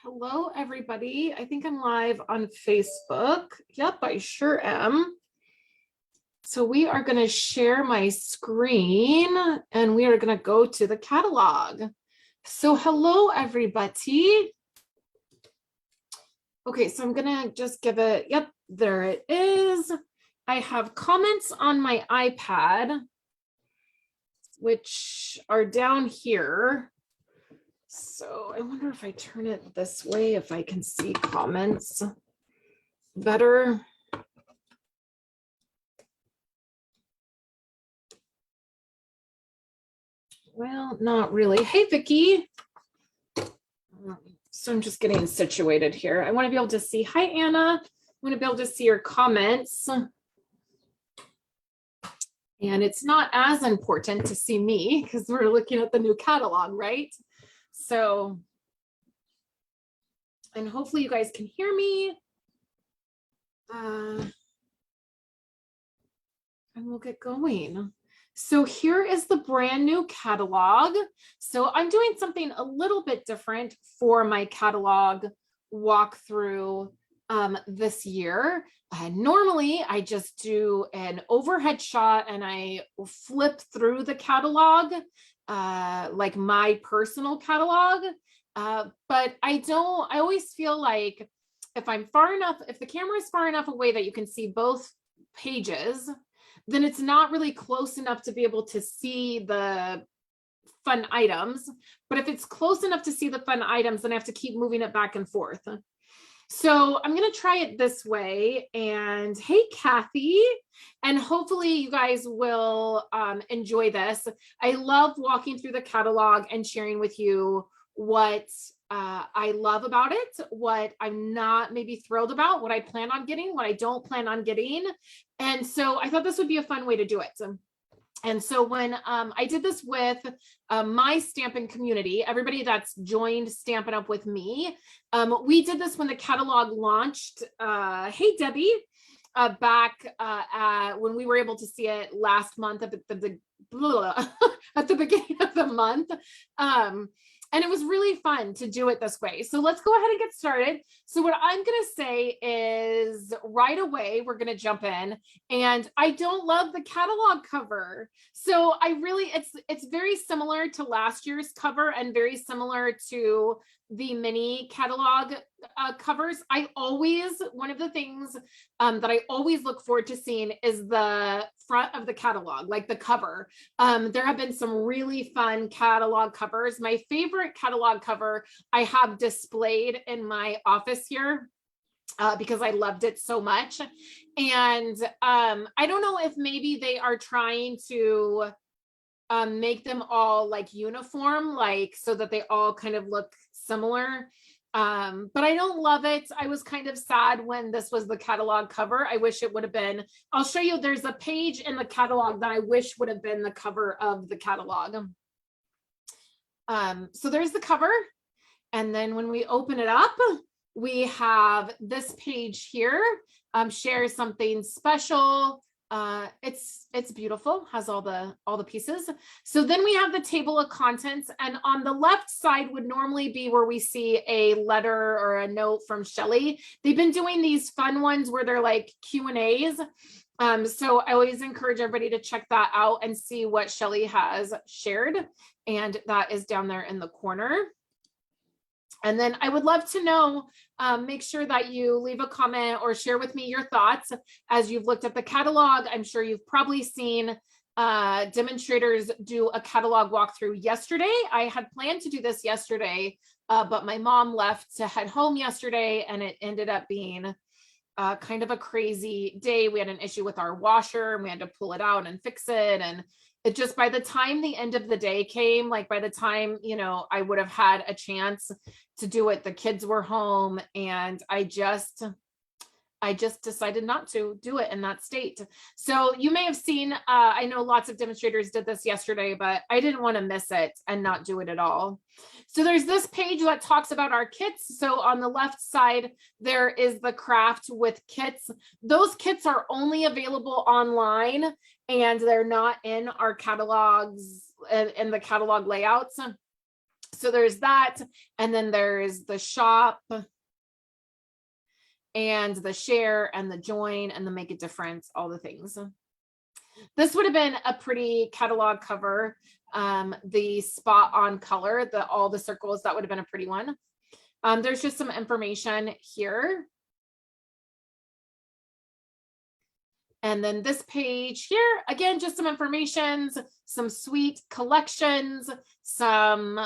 Hello, everybody. I think I'm live on Facebook. Yep, I sure am. So we are going to share my screen and we are going to go to the catalog. So hello, everybody. Okay, so I'm going to just give it, yep, there it is. I have comments on my iPad, which are down here. So I wonder if I turn it this way, if I can see comments better. Well, not really. Hey, Vicki. So I'm just getting situated here. I want to be able to see. Hi, Anna. I want to be able to see your comments. And it's not as important to see me because we're looking at the new catalog, right? So, and hopefully you guys can hear me. And we'll get going. So here is the brand new catalog. So I'm doing something a little bit different for my catalog walkthrough this year. Normally I just do an overhead shot and I flip through the catalog, like my personal catalog. But I always feel like if I'm far enough, if the camera is far enough away that you can see both pages, then it's not really close enough to be able to see the fun items. But if it's close enough to see the fun items, then I have to keep moving it back and forth. So I'm going to try it this way. And hey, Kathy, and hopefully you guys will enjoy this. I love walking through the catalog and sharing with you what I love about it, what I'm not maybe thrilled about, what I plan on getting, what I don't plan on getting. And so I thought this would be a fun way to do it. And so when I did this with my Stampin when everybody that's joined Stampin' Up with me, we did this when the catalog launched. Hey, Debbie, back when we were able to see it last month at the at the beginning of the month. And it was really fun to do it this way. So let's go ahead and get started. So what I'm going to say is right away, we're going to jump in. And I don't love the catalog cover. So it's very similar to last year's cover and very similar to the mini catalog covers. One of the things that I always look forward to seeing is the front of the catalog, like the cover. There have been some really fun catalog covers. My favorite catalog cover I have displayed in my office here because I loved it so much. And I don't know if maybe they are trying to make them all like uniform, like so that they all kind of look similar. But I don't love it. I was kind of sad when this was the catalog cover. I wish it would have been. I'll show you, there's a page in the catalog that I wish would have been the cover of the catalog. So there's the cover. And then when we open it up, we have this page here, share something special. It's beautiful, has all the pieces. So then we have the table of contents, and on the left side would normally be where we see a letter or a note from Shelly. They've been doing these fun ones where they're like Q&As. So I always encourage everybody to check that out and see what Shelly has shared. And that is down there in the corner. And then I would love to know, make sure that you leave a comment or share with me your thoughts as you've looked at the catalog. I'm sure you've probably seen demonstrators do a catalog walkthrough yesterday. I had planned to do this yesterday, but my mom left to head home yesterday and it ended up being kind of a crazy day. We had an issue with our washer and we had to pull it out and fix it. And it just, by the time the end of the day came, like by the time, I would have had a chance to do it, the kids were home and I just decided not to do it in that state. So you may have seen, I know lots of demonstrators did this yesterday, but I didn't want to miss it and not do it at all. So there's this page that talks about our kits. So on the left side, there is the craft with kits. Those kits are only available online and they're not in our catalogs, in the catalog layouts. So there's that. And then there's the shop and the share and the join and the make a difference, all the things. This would have been a pretty catalog cover. The spot on color, all the circles, that would have been a pretty one. There's just some information here. And then this page here, again, just some informations, some sweet collections, some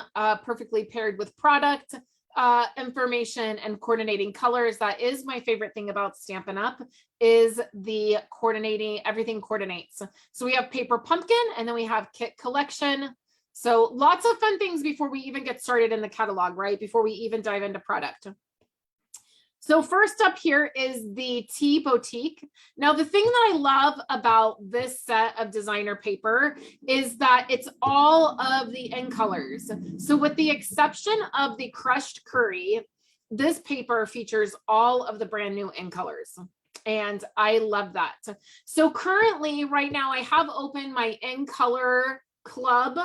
perfectly paired with product information and coordinating colors. That is my favorite thing about Stampin' Up! Is the coordinating, everything coordinates. So we have paper pumpkin and then we have kit collection. So lots of fun things before we even get started in the catalog, right? Before we even dive into product. So first up here is the Tea Boutique. Now, the thing that I love about this set of designer paper is that it's all of the in colors. So with the exception of the crushed curry, this paper features all of the brand new in colors. And I love that. So currently, right now, I have open my in color club.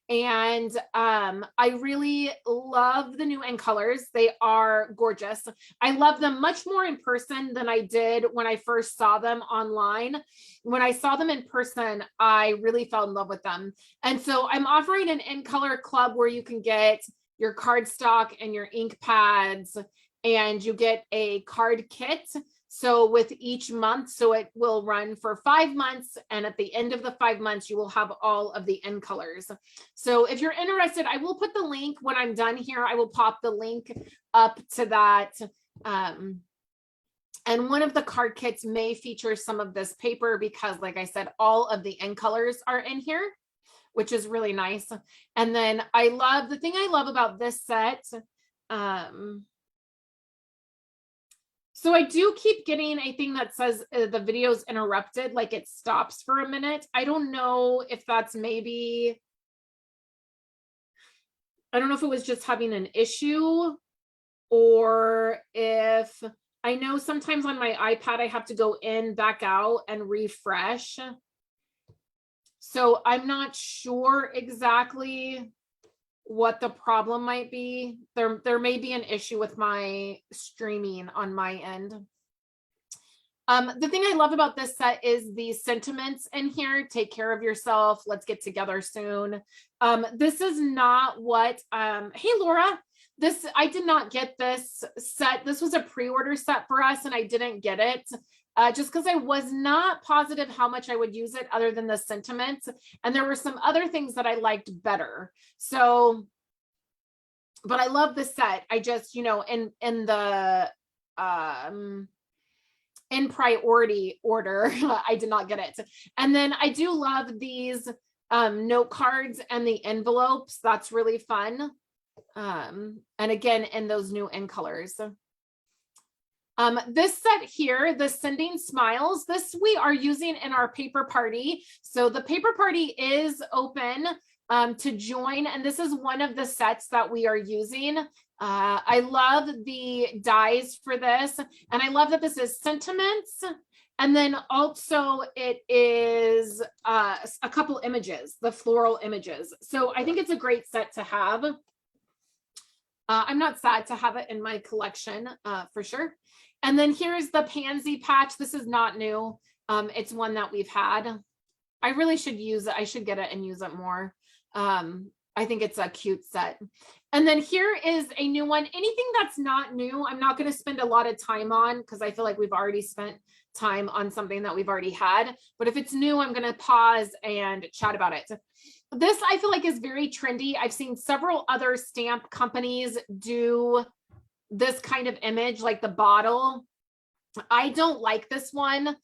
And I really love the new in colors. They are gorgeous. I love them much more in person than I did when I first saw them online. When I saw them in person, I really fell in love with them. And so I'm offering an in color club where you can get your cardstock and your ink pads, and you get a card kit. So with each month, so it will run for 5 months. And at the end of the 5 months, you will have all of the end colors. So if you're interested, I will put the link when I'm done here. I will pop the link up to that. And one of the card kits may feature some of this paper because, like I said, all of the end colors are in here, which is really nice. And then the thing I love about this set, so I do keep getting a thing that says the video's interrupted, like it stops for a minute. I don't know if that's maybe, I don't know if it was just having an issue, or if, I know sometimes on my iPad, I have to go in, back out and refresh. So I'm not sure exactly what the problem might be. There may be an issue with my streaming on my end. The thing I love about this set is the sentiments in here. Take care of yourself. Let's get together soon. This is not what, hey, Laura, I did not get this set. This was a pre-order set for us and I didn't get it. Just because I was not positive how much I would use it other than the sentiments. And there were some other things that I liked better. So, but I love the set. I just, in the, in priority order, I did not get it. And then I do love these note cards and the envelopes. That's really fun. And again, in those new in colors. This set here, the Sending Smiles, this we are using in our paper party. So the paper party is open to join, and this is one of the sets that we are using. I love the dies for this, and I love that this is sentiments, and then also it is a couple images, the floral images. So I think it's a great set to have. I'm not sad to have it in my collection for sure. And then here's the Pansy Patch. This is not new. It's one that we've had. I really should use it. I should get it and use it more. I think it's a cute set. And then here is a new one. Anything that's not new, I'm not going to spend a lot of time on because I feel like we've already spent time on something that we've already had. But if it's new, I'm going to pause and chat about it. This I feel like is very trendy. I've seen several other stamp companies do this kind of image, like the bottle. I don't like this one.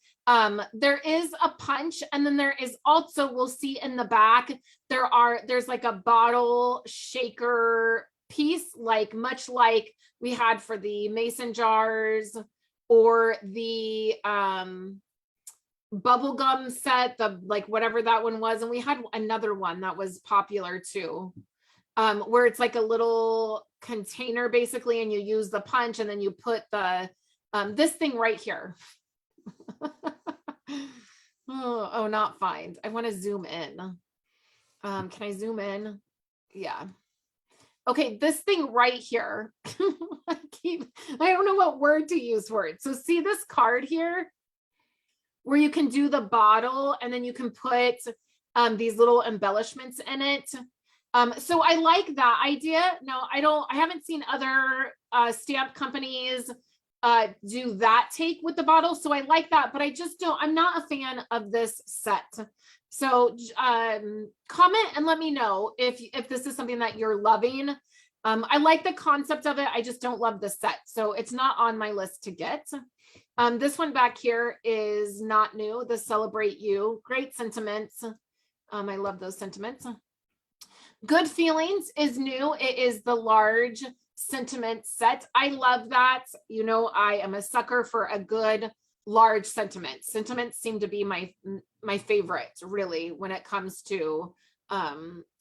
There is a punch, and then there is also, we'll see in the back, there's like a bottle shaker piece, like much like we had for the mason jars or the bubblegum set, the like whatever that one was. And we had another one that was popular too, where it's like a little container basically, and you use the punch and then you put the this thing right here. oh, not find. I want to zoom in. Can I zoom in? Yeah. Okay, this thing right here. I don't know what word to use for it. So see this card here where you can do the bottle and then you can put these little embellishments in it. So I like that idea. Now I haven't seen other stamp companies do that take with the bottle. So I like that, but I'm not a fan of this set. So comment and let me know if this is something that you're loving. I like the concept of it. I just don't love the set. So it's not on my list to get. This one back here is not new. The Celebrate You. Great sentiments. I love those sentiments. Good Feelings is new. It is the large sentiment set. I love that. You know, I am a sucker for a good large sentiment. Sentiments seem to be my favorite, really, when it comes to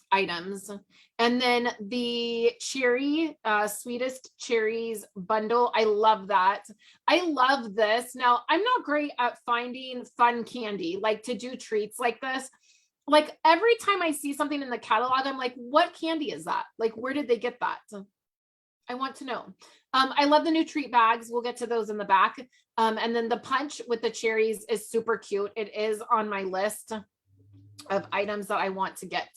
items. And then the cherry, Sweetest Cherries bundle. I love that. I love this. Now, I'm not great at finding fun candy, like to do treats like this. Like every time I see something in the catalog, I'm like, what candy is that? Like, where did they get that? I want to know. I love the new treat bags. We'll get to those in the back. And then the punch with the cherries is super cute. It is on my list of items that I want to get.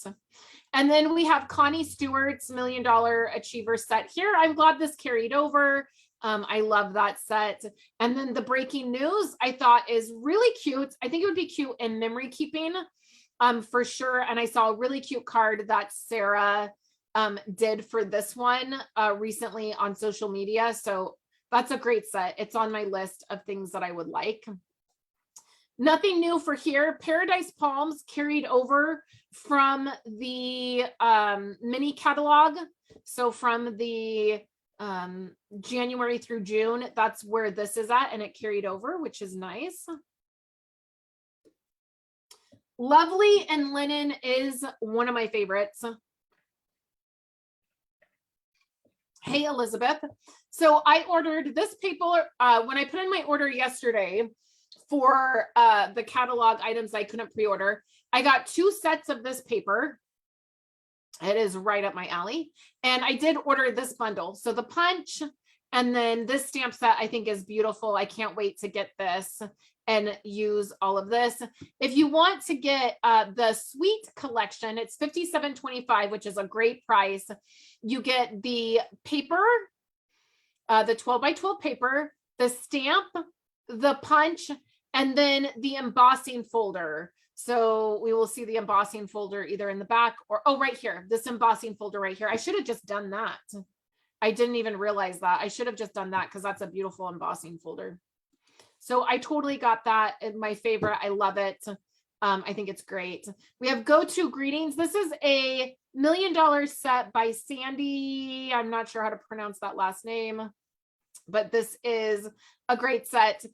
And then we have Connie Stewart's $1 Million Achiever set here. I'm glad this carried over. I love that set. And then the breaking news I thought is really cute. I think it would be cute in memory keeping for sure. And I saw a really cute card that Sarah did for this one recently on social media. So that's a great set. It's on my list of things that I would like. Nothing new for here. Paradise Palms carried over from the mini catalog. So from the January through June, that's where this is at, and it carried over, which is nice. Lovely and Linen is one of my favorites. Hey, Elizabeth. So I ordered this paper when I put in my order yesterday for the catalog items I couldn't pre-order. I got 2 sets of this paper. It is right up my alley. And I did order this bundle. So the punch and then this stamp set I think is beautiful. I can't wait to get this and use all of this. If you want to get the Sweet collection, it's $57.25, which is a great price. You get the paper, the 12 by 12 paper, the stamp, the punch, and then the embossing folder. So we will see the embossing folder either in the back or, oh, right here, this embossing folder right here. I should have just done that. I didn't even realize that. I should have just done that because that's a beautiful embossing folder. So I totally got that. My favorite. I love it. I think it's great. We have Go To Greetings. This is a $1 Million set by Sandy. I'm not sure how to pronounce that last name, but this is a great set.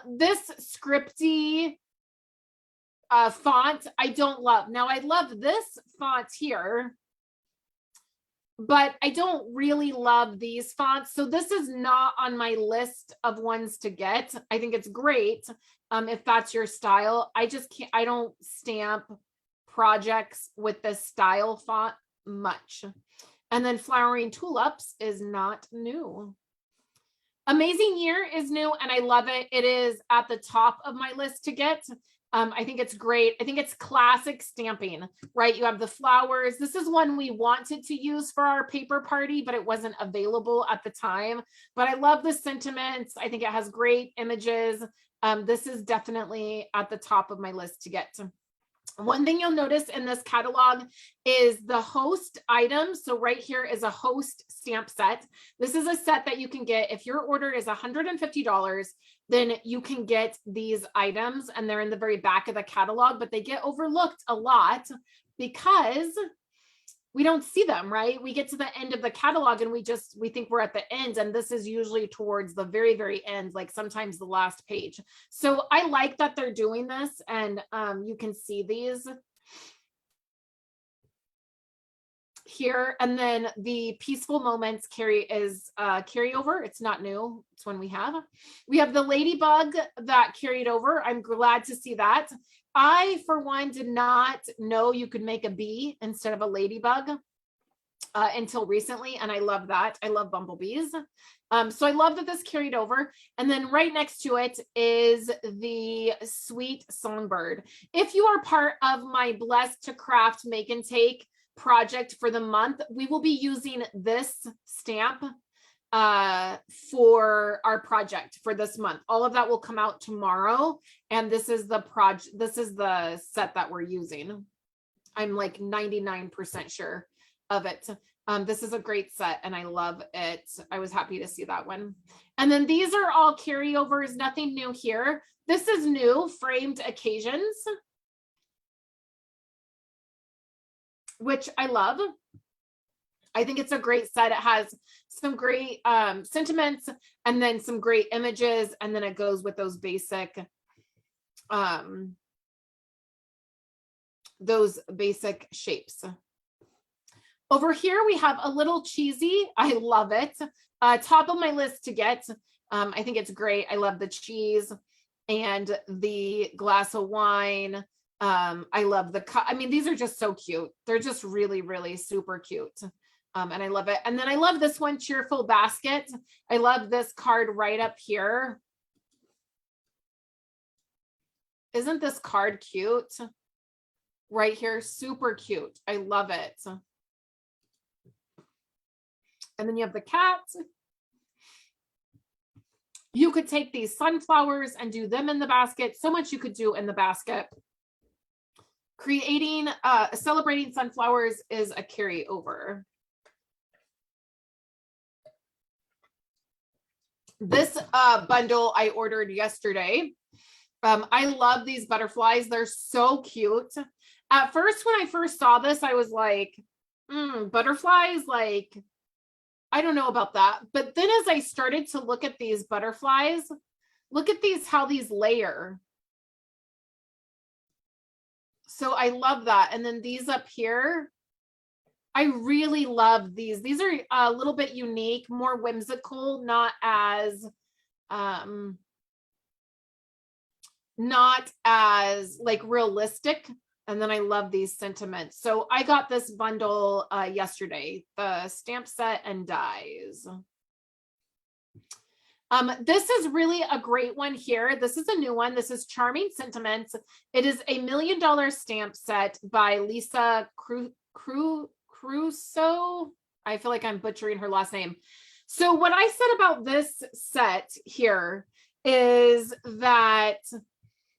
This scripty font I don't love. Now I love this font here, but I don't really love these fonts. So this is not on my list of ones to get. I think it's great if that's your style. I just can't, I don't stamp projects with this style font much. And then Flowering Tulips is not new. Amazing Year is new and I love it. It is at the top of my list to get. I think it's great. I think it's classic stamping, right? You have the flowers. This is one we wanted to use for our paper party, but it wasn't available at the time. But I love the sentiments. I think it has great images. This is definitely at the top of my list to get. One thing you'll notice in this catalog is the host items. So right here is a host stamp set. This is a set that you can get if your order is $150, then you can get these items and they're in the very back of the catalog, but they get overlooked a lot because we don't see them, right? We get to the end of the catalog and we think we're at the end, and this is usually towards the very, very end, like sometimes the last page. So I like that they're doing this, and you can see these here. And then the Peaceful Moments carryover. It's not new. It's one we have. We have the Ladybug that carried over. I'm glad to see that. I, for one, did not know you could make a bee instead of a ladybug. until recently, and I love that. I love bumblebees. So I love that this carried over. And then right next to it is the Sweet Songbird. If you are part of my Blessed to Craft Make and Take project for the month, we will be using this stamp for our project for this month. All of that will come out tomorrow, and this is the project, this is the set that we're using. I'm like 99% sure of it. This is a great set and I love it. I was happy to see that one. And then these are all carryovers, nothing new here. This is new, Framed Occasions, which I love. I think it's a great set. It has some great sentiments and then some great images, and then it goes with those basic shapes. Over here we have a little cheesy. I love it. Top of my list to get. I think it's great. I love the cheese and the glass of wine. I love the cut. I mean, these are just so cute. They're just really, really super cute. And I love it. And then I love this one, Cheerful Basket. I love this card right up here. Isn't this card cute? Right here, super cute. I love it. And then you have the cat. You could take these sunflowers and do them in the basket. So much you could do in the basket. Creating, celebrating sunflowers is a carryover. This bundle I ordered yesterday. I love these butterflies. They're so cute. At first, when I first saw this, I was like, butterflies, like, I don't know about that. But then as I started to look at these butterflies, look at these, how these layer. So I love that. And then these up here, I really love these. These are a little bit unique, more whimsical, not as like realistic. And then I love these sentiments. So I got this bundle yesterday, the stamp set and dies. This is really a great one here. This is a new one. This is Charming Sentiments. It is a $1 million stamp set by Lisa Crusoe. I feel like I'm butchering her last name. So what I said about this set here is that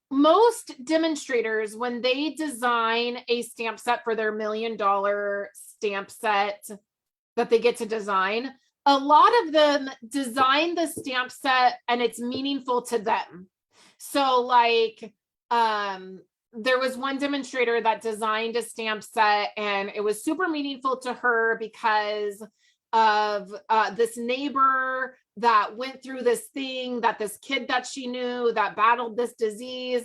most demonstrators, when they design a stamp set for their $1 million stamp set that they get to design, a lot of them design the stamp set and it's meaningful to them. So like, there was one demonstrator that designed a stamp set and it was super meaningful to her because of this neighbor that went through this thing, that this kid that she knew that battled this disease.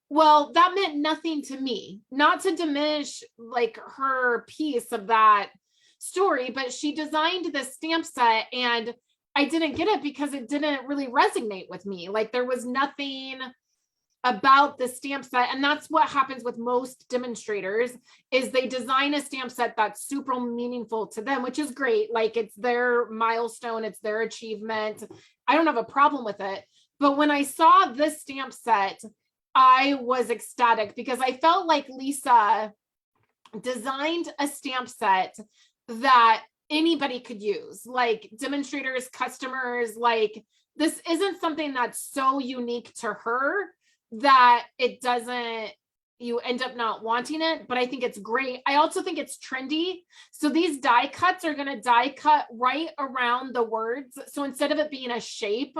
Well, that meant nothing to me, not to diminish like her piece of that story, but she designed this stamp set and I didn't get it because it didn't really resonate with me. Like there was nothing about the stamp set. And that's what happens with most demonstrators is they design a stamp set that's super meaningful to them, which is great. Like it's their milestone, it's their achievement. I don't have a problem with it. But when I saw this stamp set, I was ecstatic because I felt like Lisa designed a stamp set that anybody could use, like demonstrators, customers. Like this isn't something that's so unique to her that it doesn't, you end up not wanting it, but I think it's great. I also think it's trendy. So these die cuts are going to die cut right around the words. So instead of it being a shape,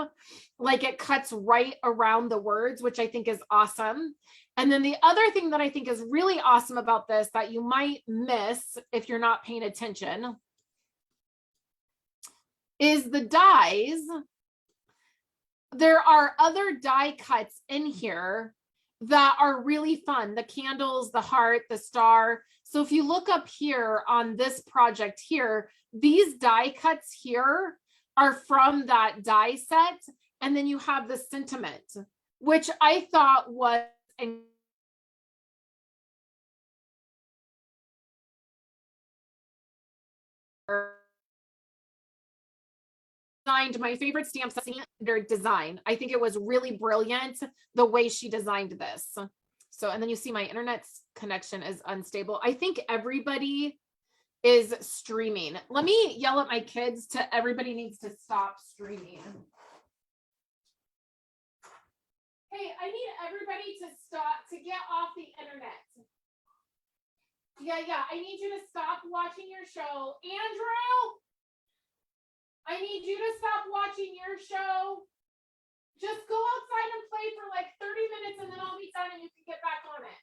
like it cuts right around the words, which I think is awesome. And then the other thing that I think is really awesome about this that you might miss if you're not paying attention is the dies. There are other die cuts in here that are really fun. The candles, the heart, the star. So if you look up here on this project here, these die cuts here are from that die set. And then you have the sentiment, which I thought was designed my favorite stamp standard design. I think it was really brilliant the way she designed this. So, and then you see my internet's connection is unstable. I think everybody is streaming. Let me yell at my kids to everybody needs to stop streaming. Hey, I need everybody to stop, to get off the internet. Yeah, I need you to stop watching your show. Andrew, I need you to stop watching your show. Just go outside and play for like 30 minutes and then I'll be done and you can get back on it.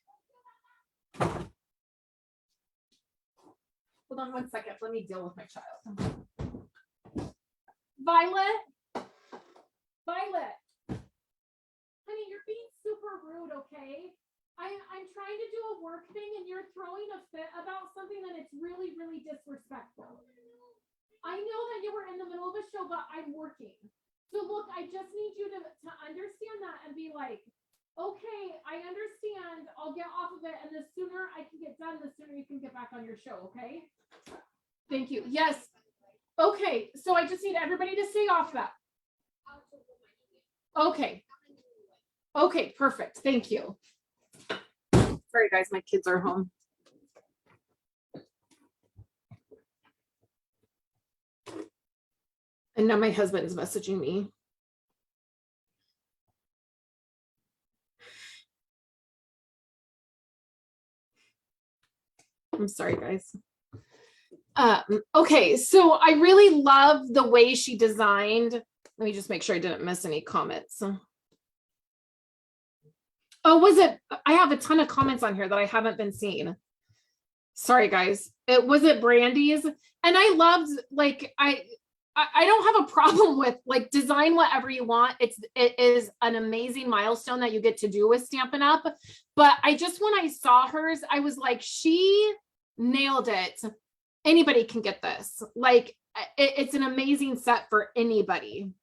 Hold on one second. Let me deal with my child. Violet. Honey, you're being super rude, okay? I'm trying to do a work thing and you're throwing a fit about something that it's really, really disrespectful. I know that you were in the middle of a show, but I'm working. So look, I just need you to understand that and be like, okay, I understand. I'll get off of it. And the sooner I can get done, the sooner you can get back on your show, okay? Thank you. Yes. Okay, so I just need everybody to stay off that. Okay. Okay, perfect. Thank you. Sorry, guys, my kids are home. And now my husband is messaging me. I'm sorry, guys. Okay, so I really love the way she designed. Let me just make sure I didn't miss any comments. Oh, was it? I have a ton of comments on here that I haven't been seeing. Sorry, guys. Was it Brandy's? And I loved, like, I don't have a problem with like design whatever you want. It is an amazing milestone that you get to do with Stampin' Up. But I just, when I saw hers, I was like, she nailed it. Anybody can get this. Like, it's an amazing set for anybody.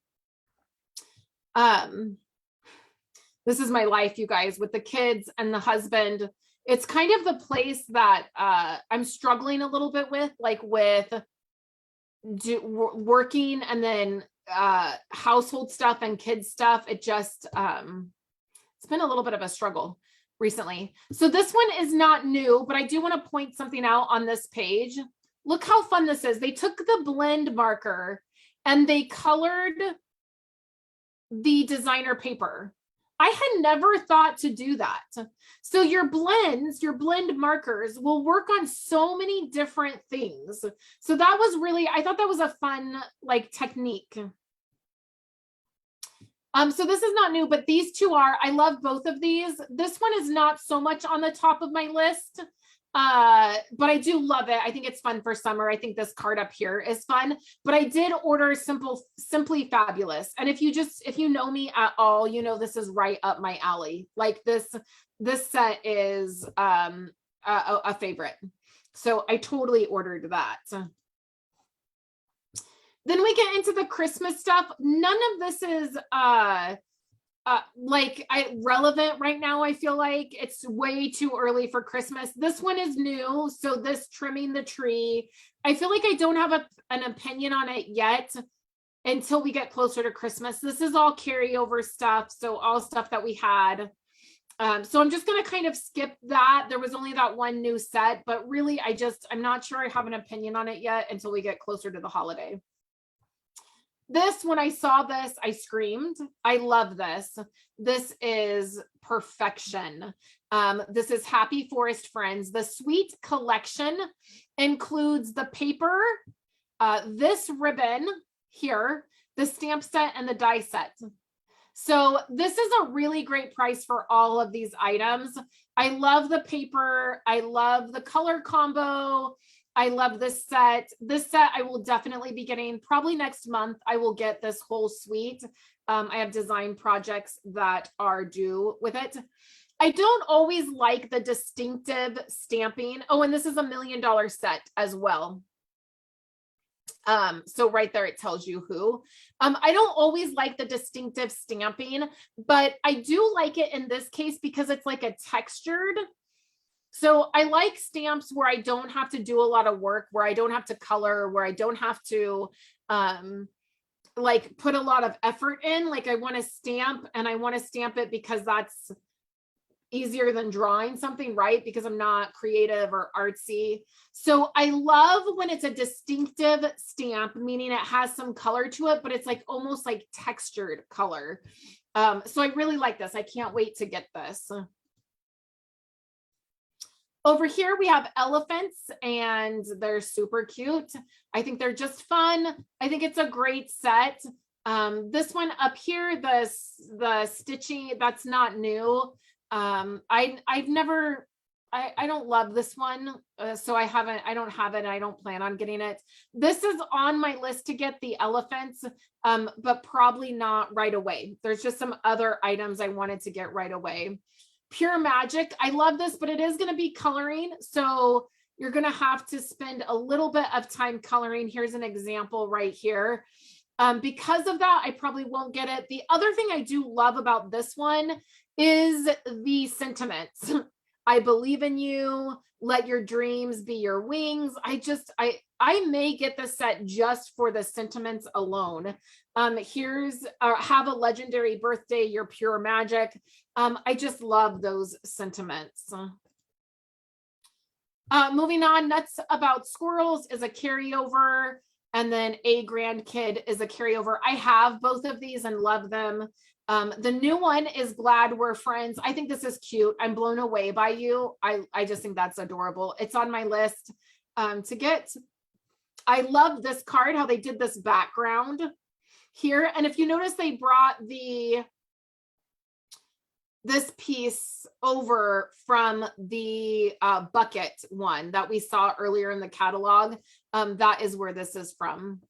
This is my life, you guys, with the kids and the husband. It's kind of the place that I'm struggling a little bit with, like with working and then household stuff and kids stuff. It just, it's been a little bit of a struggle recently. So this one is not new, but I do want to point something out on this page. Look how fun this is. They took the blend marker and they colored the designer paper. I had never thought to do that. So your blends, your blend markers will work on so many different things. So that was really, I thought that was a fun like technique. So this is not new, but these two are, I love both of these. This one is not so much on the top of my list, but I do love it. I think it's fun for summer. I think this card up here is fun, but I did order Simply Fabulous. And if you know me at all, you know, this is right up my alley. Like this set is, a favorite. So I totally ordered that. Then we get into the Christmas stuff. None of this is, relevant right now. I feel like it's way too early for Christmas. This one is new. So this trimming the tree, I feel like I don't have an opinion on it yet until we get closer to Christmas. This is all carryover stuff. So all stuff that we had. So I'm just going to kind of skip that. There was only that one new set, but really I'm not sure I have an opinion on it yet until we get closer to the holiday. This, when I saw this, I screamed. I love this. This is perfection. This is Happy Forest Friends. The Sweet Collection includes the paper, this ribbon here, the stamp set, and the die set. So this is a really great price for all of these items. I love the paper. I love the color combo. I love this set. This set I will definitely be getting probably next month. I will get this whole suite. I have design projects that are due with it. I don't always like the distinctive stamping. Oh, and this is $1 million set as well. So right there, it tells you who. I don't always like the distinctive stamping, but I do like it in this case because it's like a textured. So I like stamps where I don't have to do a lot of work, where I don't have to color, where I don't have to like put a lot of effort in. Like I want to stamp and I want to stamp it because that's easier than drawing something, right? Because I'm not creative or artsy. So I love when it's a distinctive stamp, meaning it has some color to it, but it's like almost like textured color. So I really like this. I can't wait to get this. Over here, we have elephants and they're super cute. I think they're just fun. I think it's a great set. This one up here, the stitching, that's not new. I don't love this one. So I don't have it. I don't plan on getting it. This is on my list to get, the elephants, but probably not right away. There's just some other items I wanted to get right away. Pure Magic. I love this, but it is going to be coloring. So you're going to have to spend a little bit of time coloring. Here's an example right here. Because of that, I probably won't get it. The other thing I do love about this one is the sentiments. I believe in you. Let your dreams be your wings. I may get the set just for the sentiments alone. Here's have a legendary birthday, your pure magic. I just love those sentiments. Moving on, Nuts About Squirrels is a carryover, and then A Grandkid is a carryover. I have both of these and love them. The new one is Glad We're Friends. I think this is cute. I'm blown away by you. I just think that's adorable. It's on my list to get. I love this card, how they did this background here. And if you notice, they brought this piece over from the bucket one that we saw earlier in the catalog. That is where this is from.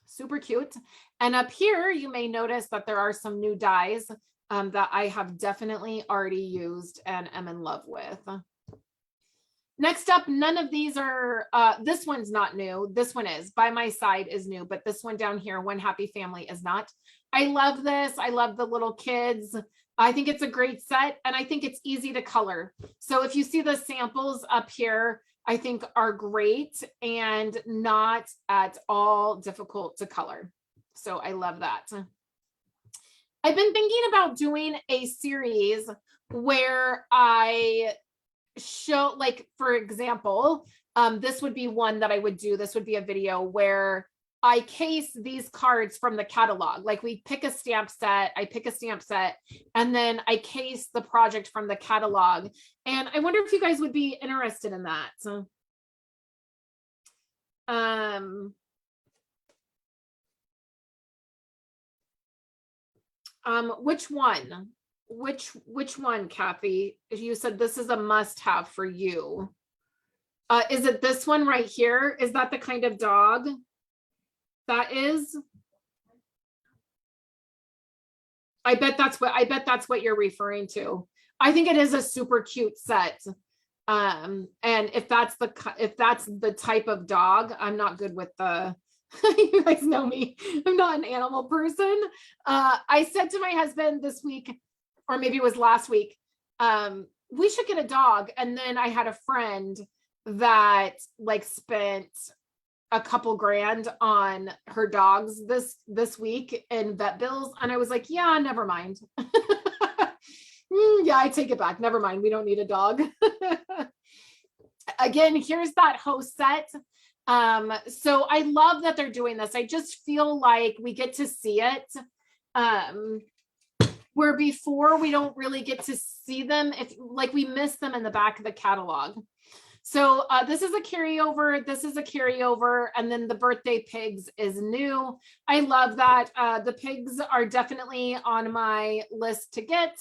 Super cute. And up here, you may notice that there are some new dies that I have definitely already used and am in love with. Next up, none of these are, this one's not new. This one is, By My Side is new, but this one down here, One Happy Family, is not. I love this. I love the little kids. I think it's a great set, and I think it's easy to color. So if you see the samples up here, I think are great and not at all difficult to color. So I love that. I've been thinking about doing a series where I show, like, for example, this would be one that I would do. This would be a video where I case these cards from the catalog. Like, we pick a stamp set, I pick a stamp set, and then I case the project from the catalog. And I wonder if you guys would be interested in that. Which one? Which one, Kathy? You said this is a must-have for you. Is it this one right here? Is that the kind of dog that is? I bet that's what you're referring to. I think it is a super cute set. And if that's the type of dog, I'm not good with the you guys know me. I'm not an animal person. I said to my husband this week, or maybe it was last week, we should get a dog. And then I had a friend that like spent a couple grand on her dogs this week in vet bills. And I was like, yeah, never mind. Yeah, I take it back. Never mind. We don't need a dog. Again, here's that host set. So I love that they're doing this. I just feel like we get to see it. Where before we don't really get to see them, if like we miss them in the back of the catalog. So this is a carryover, this is a carryover, and then the birthday pigs is new. I love that. The pigs are definitely on my list to get.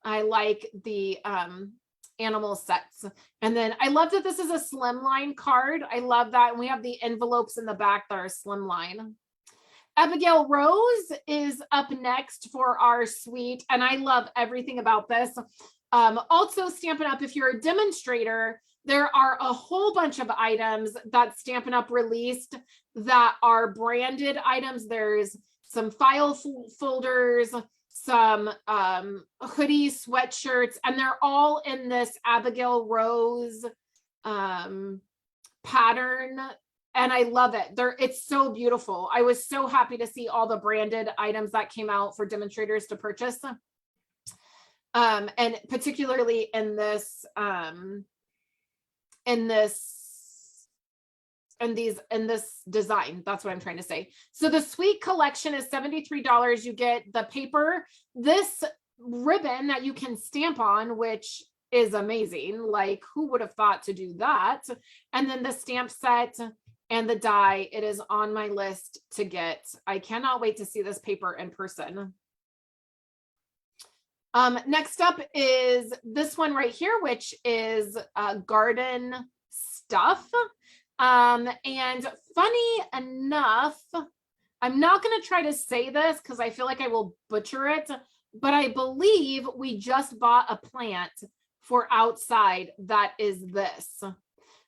I like the animal sets. And then I love that this is a slimline card. I love that. And we have the envelopes in the back that are slimline. Abigail Rose is up next for our suite, and I love everything about this. Also, Stampin' Up, if you're a demonstrator, there are a whole bunch of items that Stampin' Up released that are branded items. There's some file folders, some hoodies, sweatshirts, and they're all in this Abigail Rose pattern. And I love it. It's so beautiful. I was so happy to see all the branded items that came out for demonstrators to purchase. And particularly in this design. That's what I'm trying to say. So the Sweet collection is $73. You get the paper, this ribbon that you can stamp on, which is amazing. Like, who would have thought to do that? And then the stamp set and the die. It is on my list to get. I cannot wait to see this paper in person. Next up is this one right here, which is garden stuff. And funny enough, I'm not going to try to say this because I feel like I will butcher it, but I believe we just bought a plant for outside that is this.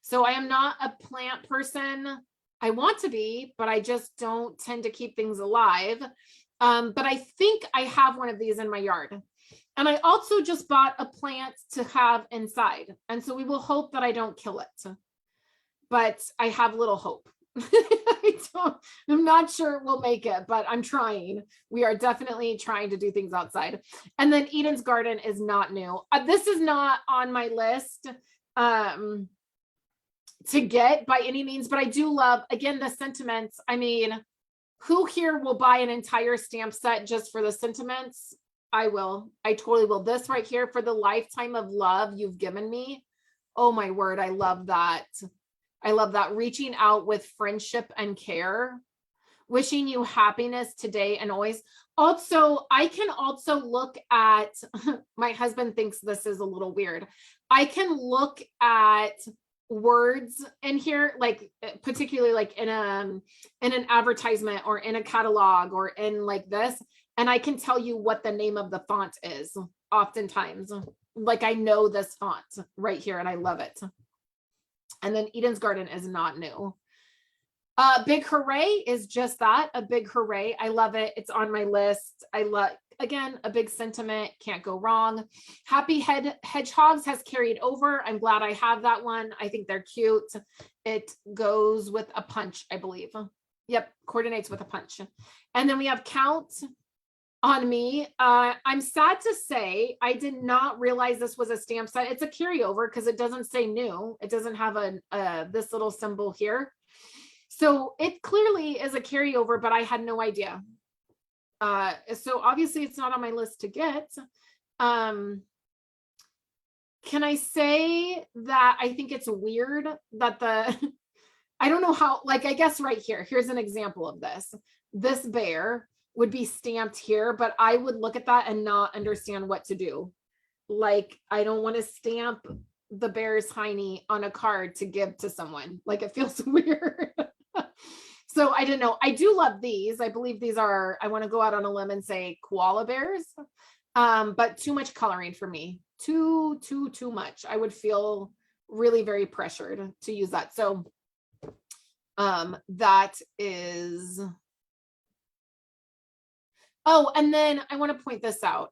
So I am not a plant person. I want to be, but I just don't tend to keep things alive. But I think I have one of these in my yard. And I also just bought a plant to have inside. And so we will hope that I don't kill it. But I have little hope. I'm not sure we'll make it, but I'm trying. We are definitely trying to do things outside. And then Eden's Garden is not new. This is not on my list to get by any means, but I do love, again, the sentiments. I mean, who here will buy an entire stamp set just for the sentiments? I will. I totally will. This right here, for the lifetime of love you've given me. Oh my word. I love that. I love that. Reaching out with friendship and care. Wishing you happiness today and always. Also, I can also look at, my husband thinks this is a little weird. I can look at words in here, like particularly like in an advertisement or in a catalog or in like this, and I can tell you what the name of the font is oftentimes. Like, I know this font right here and I love it. And then Eden's Garden is not new. Big Hooray is just that, a big hooray. I love it. It's on my list. I love, again, a big sentiment, can't go wrong. Happy Hedgehogs has carried over. I'm glad I have that one. I think they're cute. It goes with a punch, I believe. Yep, coordinates with a punch. And then we have Count on Me. I'm sad to say I did not realize this was a stamp set. It's a carryover because it doesn't say new. It doesn't have this little symbol here. So it clearly is a carryover, but I had no idea. So obviously it's not on my list to get. Can I say that I think it's weird that I don't know how, like, I guess right here, here's an example of this. This bear would be stamped here, but I would look at that and not understand what to do. Like, I don't want to stamp the bear's hiney on a card to give to someone. Like, it feels weird. So I didn't know. I do love these. I believe these are, I want to go out on a limb and say koala bears, but too much coloring for me. Too much. I would feel really very pressured to use that. So that is, oh, and then I want to point this out.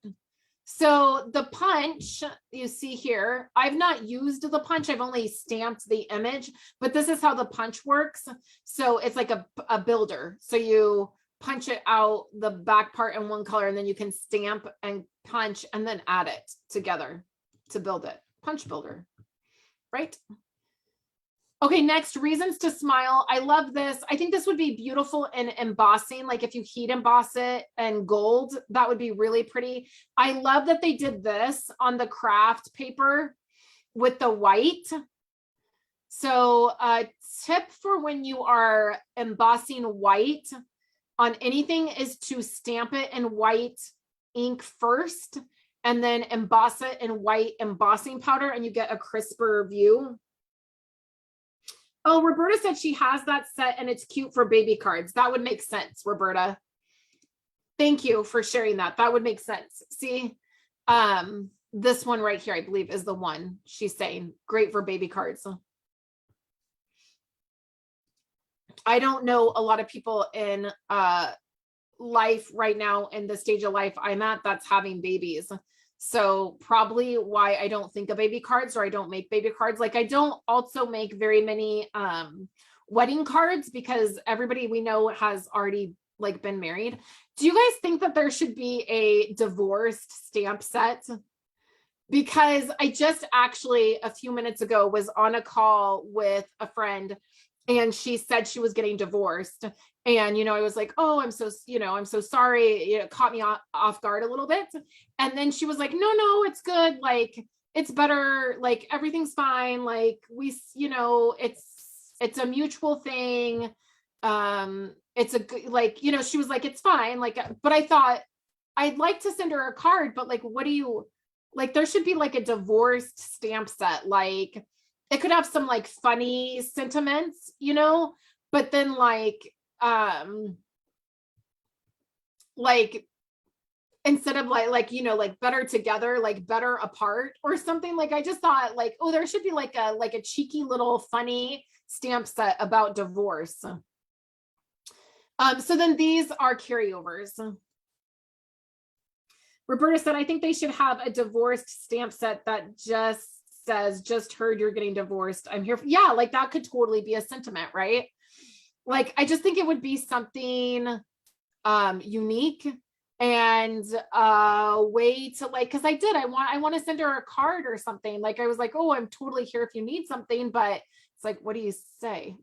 So the punch you see here, I've not used the punch. I've only stamped the image, but this is how the punch works. So it's like a builder. So you punch it out the back part in one color, and then you can stamp and punch and then add it together to build it. Punch builder, right? Okay, next, Reasons to Smile. I love this. I think this would be beautiful in embossing. Like if you heat emboss it and gold, that would be really pretty. I love that they did this on the craft paper with the white. So a tip for when you are embossing white on anything is to stamp it in white ink first and then emboss it in white embossing powder, and you get a crisper view. Oh, Roberta said she has that set and it's cute for baby cards. That would make sense, Roberta. Thank you for sharing that. That would make sense. See, this one right here, I believe, is the one she's saying. Great for baby cards. I don't know a lot of people in life right now, in the stage of life I'm at, that's having babies. So probably why I don't think of baby cards, or I don't make baby cards. Like I don't also make very many wedding cards, because everybody we know has already like been married. Do you guys think that there should be a divorced stamp set? Because I just actually a few minutes ago was on a call with a friend, and she said she was getting divorced. And, I was like, oh, I'm so sorry. It caught me off guard a little bit. And then she was like, no, it's good. Like, it's better. Like, everything's fine. Like, it's a mutual thing. It's a good, like, she was like, it's fine. Like, but I thought I'd like to send her a card, but like, what do you, like, there should be like a divorced stamp set. Like, it could have some like funny sentiments, but then like instead of like better together, like better apart or something. Like I just thought like, oh, there should be like a cheeky little funny stamp set about divorce. So then these are carryovers. Roberta said, I think they should have a divorced stamp set that just says, just heard you're getting divorced. I'm here. Yeah, like that could totally be a sentiment, right? Like, I just think it would be something unique and a way to like, because I want to send her a card or something. Like I was like, oh, I'm totally here if you need something, but it's like, what do you say?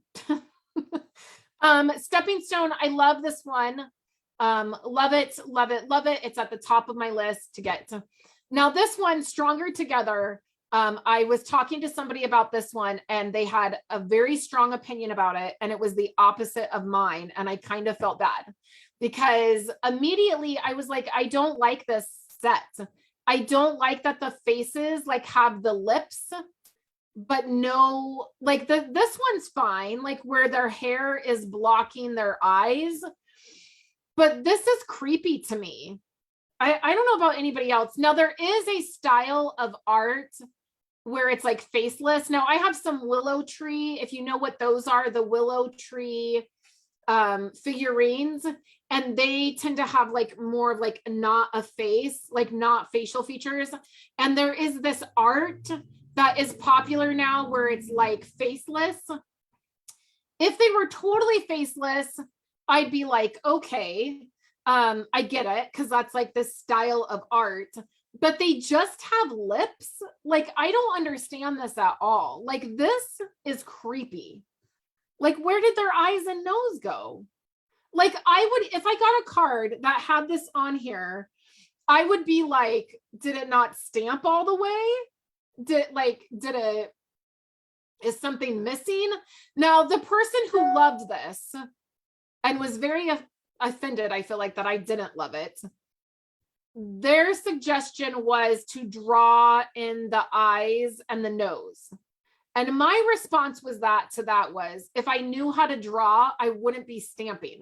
Stepping Stone, I love this one. Love it. It's at the top of my list to get to. Now this one, Stronger Together. I was talking to somebody about this one, and they had a very strong opinion about it, and it was the opposite of mine. And I kind of felt bad, because immediately I was like, I don't like this set. I don't like that the faces like have the lips, but no, like this one's fine, like where their hair is blocking their eyes. But this is creepy to me. I don't know about anybody else. Now there is a style of art where it's like faceless. Now I have some Willow Tree, if you know what those are, the Willow Tree figurines, and they tend to have like more of like not a face, like not facial features. And there is this art that is popular now where it's like faceless. If they were totally faceless, I'd be like, okay, I get it, because that's like this style of art. But they just have lips. Like, I don't understand this at all. Like, this is creepy. Like, where did their eyes and nose go? Like, I would, if I got a card that had this on here, I would be like, did it not stamp all the way? Is something missing? Now, the person who loved this and was very offended, I feel like, that I didn't love it, their suggestion was to draw in the eyes and the nose. And my response was was, if I knew how to draw, I wouldn't be stamping.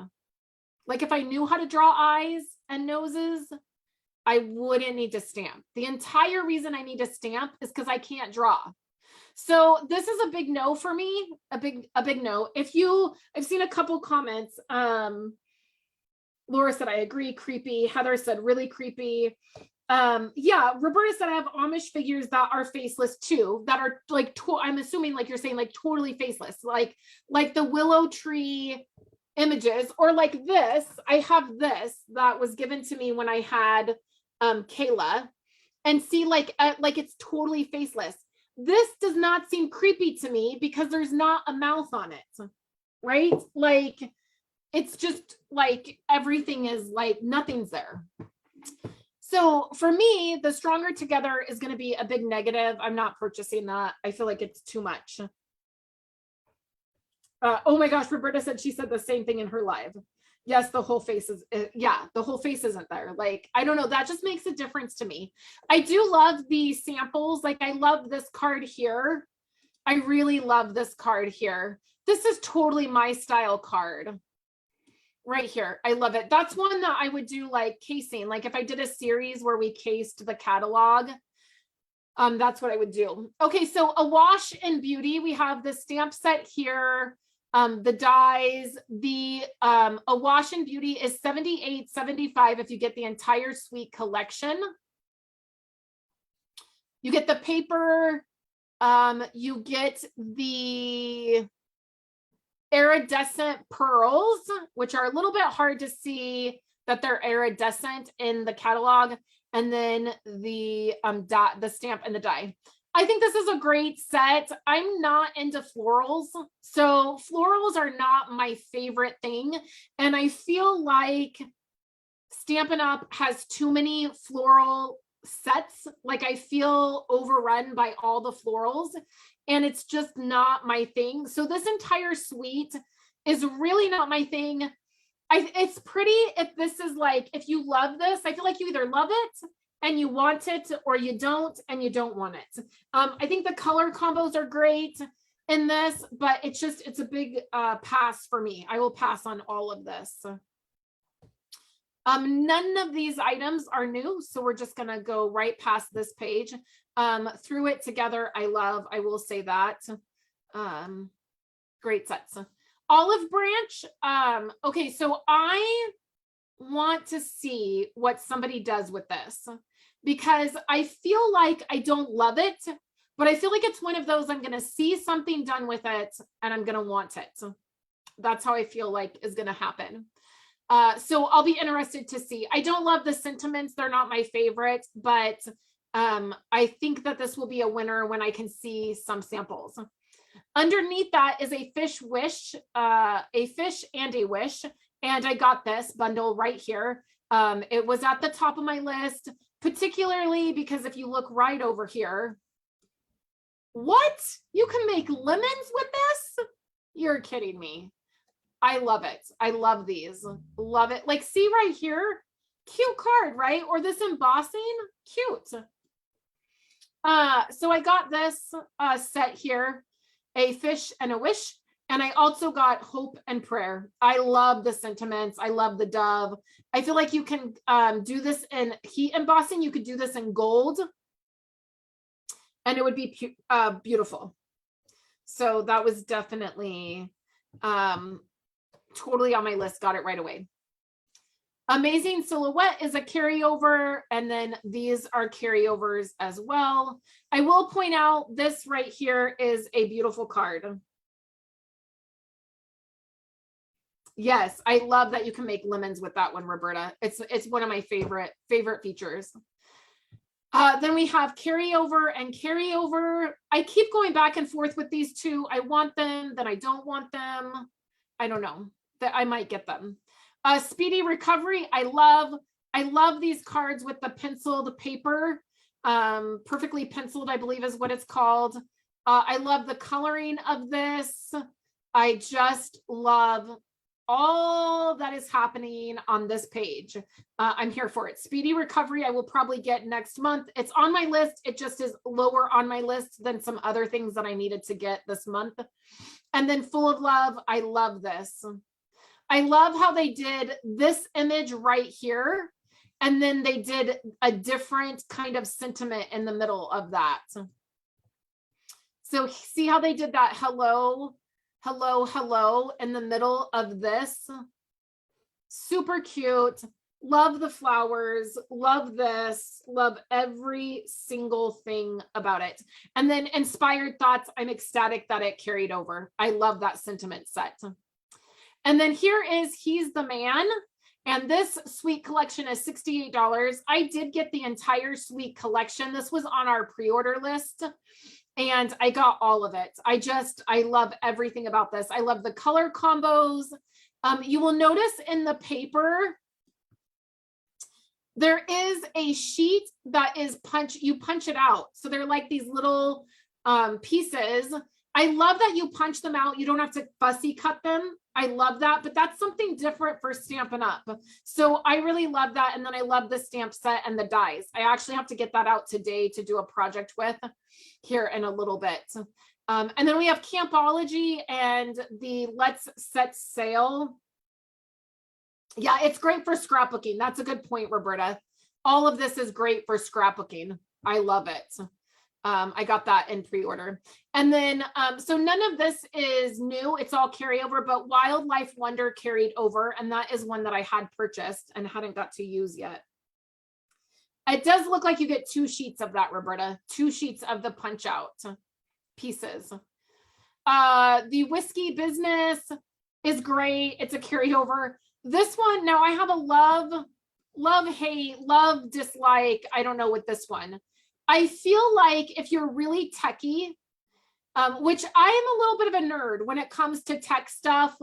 Like if I knew how to draw eyes and noses, I wouldn't need to stamp. The entire reason I need to stamp is because I can't draw. So this is a big no for me, a big no. I've seen a couple comments. Laura said, I agree, creepy. Heather said, really creepy. Yeah, Roberta said, I have Amish figures that are faceless too, that are like, I'm assuming like you're saying like totally faceless, like the Willow Tree images, or like this. I have this that was given to me when I had Kayla, and see like it's totally faceless. This does not seem creepy to me because there's not a mouth on it, right? Like, it's just like everything is like nothing's there. So for me, the Stronger Together is going to be a big negative. I'm not purchasing that. I feel like it's too much. Oh my gosh, Roberta said she said the same thing in her live. Yes, the whole face is, yeah, the whole face isn't there. Like, I don't know, that just makes a difference to me. I do love the samples. Like, I love this card here. I really love this card here. This is totally my style card. Right here. I love it. That's one that I would do like casing. Like if I did a series where we cased the catalog, that's what I would do. Okay, so Awash and Beauty, we have the stamp set here. The dies, a Wash and Beauty is $78.75 if you get the entire suite collection. You get the paper, you get the iridescent pearls, which are a little bit hard to see that they're iridescent in the catalog, and then the stamp and the die. I think this is a great set. I'm not into florals, so florals are not my favorite thing, and I feel like Stampin' Up! Has too many floral sets. Like I feel overrun by all the florals, and it's just not my thing. So this entire suite is really not my thing. It's pretty if this is like, if you love this, I feel like you either love it and you want it, or you don't and you don't want it. I think the color combos are great in this, but it's a big pass for me. I will pass on all of this. None of these items are new, so we're just gonna go right past this page. Through It Together, I will say that. Great sets. Olive Branch. Okay, so I want to see what somebody does with this, because I feel like I don't love it, but I feel like it's one of those, I'm gonna see something done with it and I'm gonna want it. That's how I feel like is gonna happen. So I'll be interested to see. I don't love the sentiments. They're not my favorite, but I think that this will be a winner when I can see some samples. Underneath that is a fish wish, a fish and a wish. And I got this bundle right here. It was at the top of my list, particularly because if you look right over here, what? You can make lemons with this? You're kidding me. I love it. I love these. Love it. Like, see right here, cute card, right? Or this embossing, cute. So I got this set here, a fish and a wish. And I also got Hope and Prayer. I love the sentiments. I love the dove. I feel like you can do this in heat embossing. You could do this in gold, and it would be beautiful. So that was definitely totally on my list. Got it right away. Amazing Silhouette is a carryover, and then these are carryovers as well. I will point out this right here is a beautiful card. Yes, I love that you can make lemons with that one, Roberta. It's one of my favorite features. Then we have carryover and carryover. I keep going back and forth with these two. I want them, then I don't want them. I don't know that I might get them. Speedy Recovery. I love these cards with the penciled paper. Perfectly penciled, I believe is what it's called. I love the coloring of this. I just love all that is happening on this page. I'm here for it. Speedy Recovery, I will probably get next month. It's on my list. It just is lower on my list than some other things that I needed to get this month. And then Full of Love, I love this. I love how they did this image right here, and then they did a different kind of sentiment in the middle of that. So see how they did that hello, hello, hello in the middle of this? Super cute. Love the flowers. Love this. Love every single thing about it. And then Inspired Thoughts. I'm ecstatic that it carried over. I love that sentiment set. And then here is He's the Man. And this suite collection is $68. I did get the entire suite collection. This was on our pre-order list, and I got all of it. I love everything about this. I love the color combos. You will notice in the paper, there is a sheet that is you punch it out. So they're like these little pieces. I love that you punch them out. You don't have to fussy cut them. I love that, but that's something different for Stampin' Up. So I really love that. And then I love the stamp set and the dies. I actually have to get that out today to do a project with here in a little bit. And then we have Campology and the Let's Set Sail. Yeah, it's great for scrapbooking. That's a good point, Roberta. All of this is great for scrapbooking. I love it. I got that in pre-order. And then, so none of this is new. It's all carryover, but Wildlife Wonder carried over. And that is one that I had purchased and hadn't got to use yet. It does look like you get 2 sheets of that, Roberta, 2 sheets of the punch out pieces. The Whiskey Business is great. It's a carryover. This one, now I have a love, hate, love, dislike. I don't know with this one. I feel like if you're really techie, which I am a little bit of a nerd when it comes to tech stuff.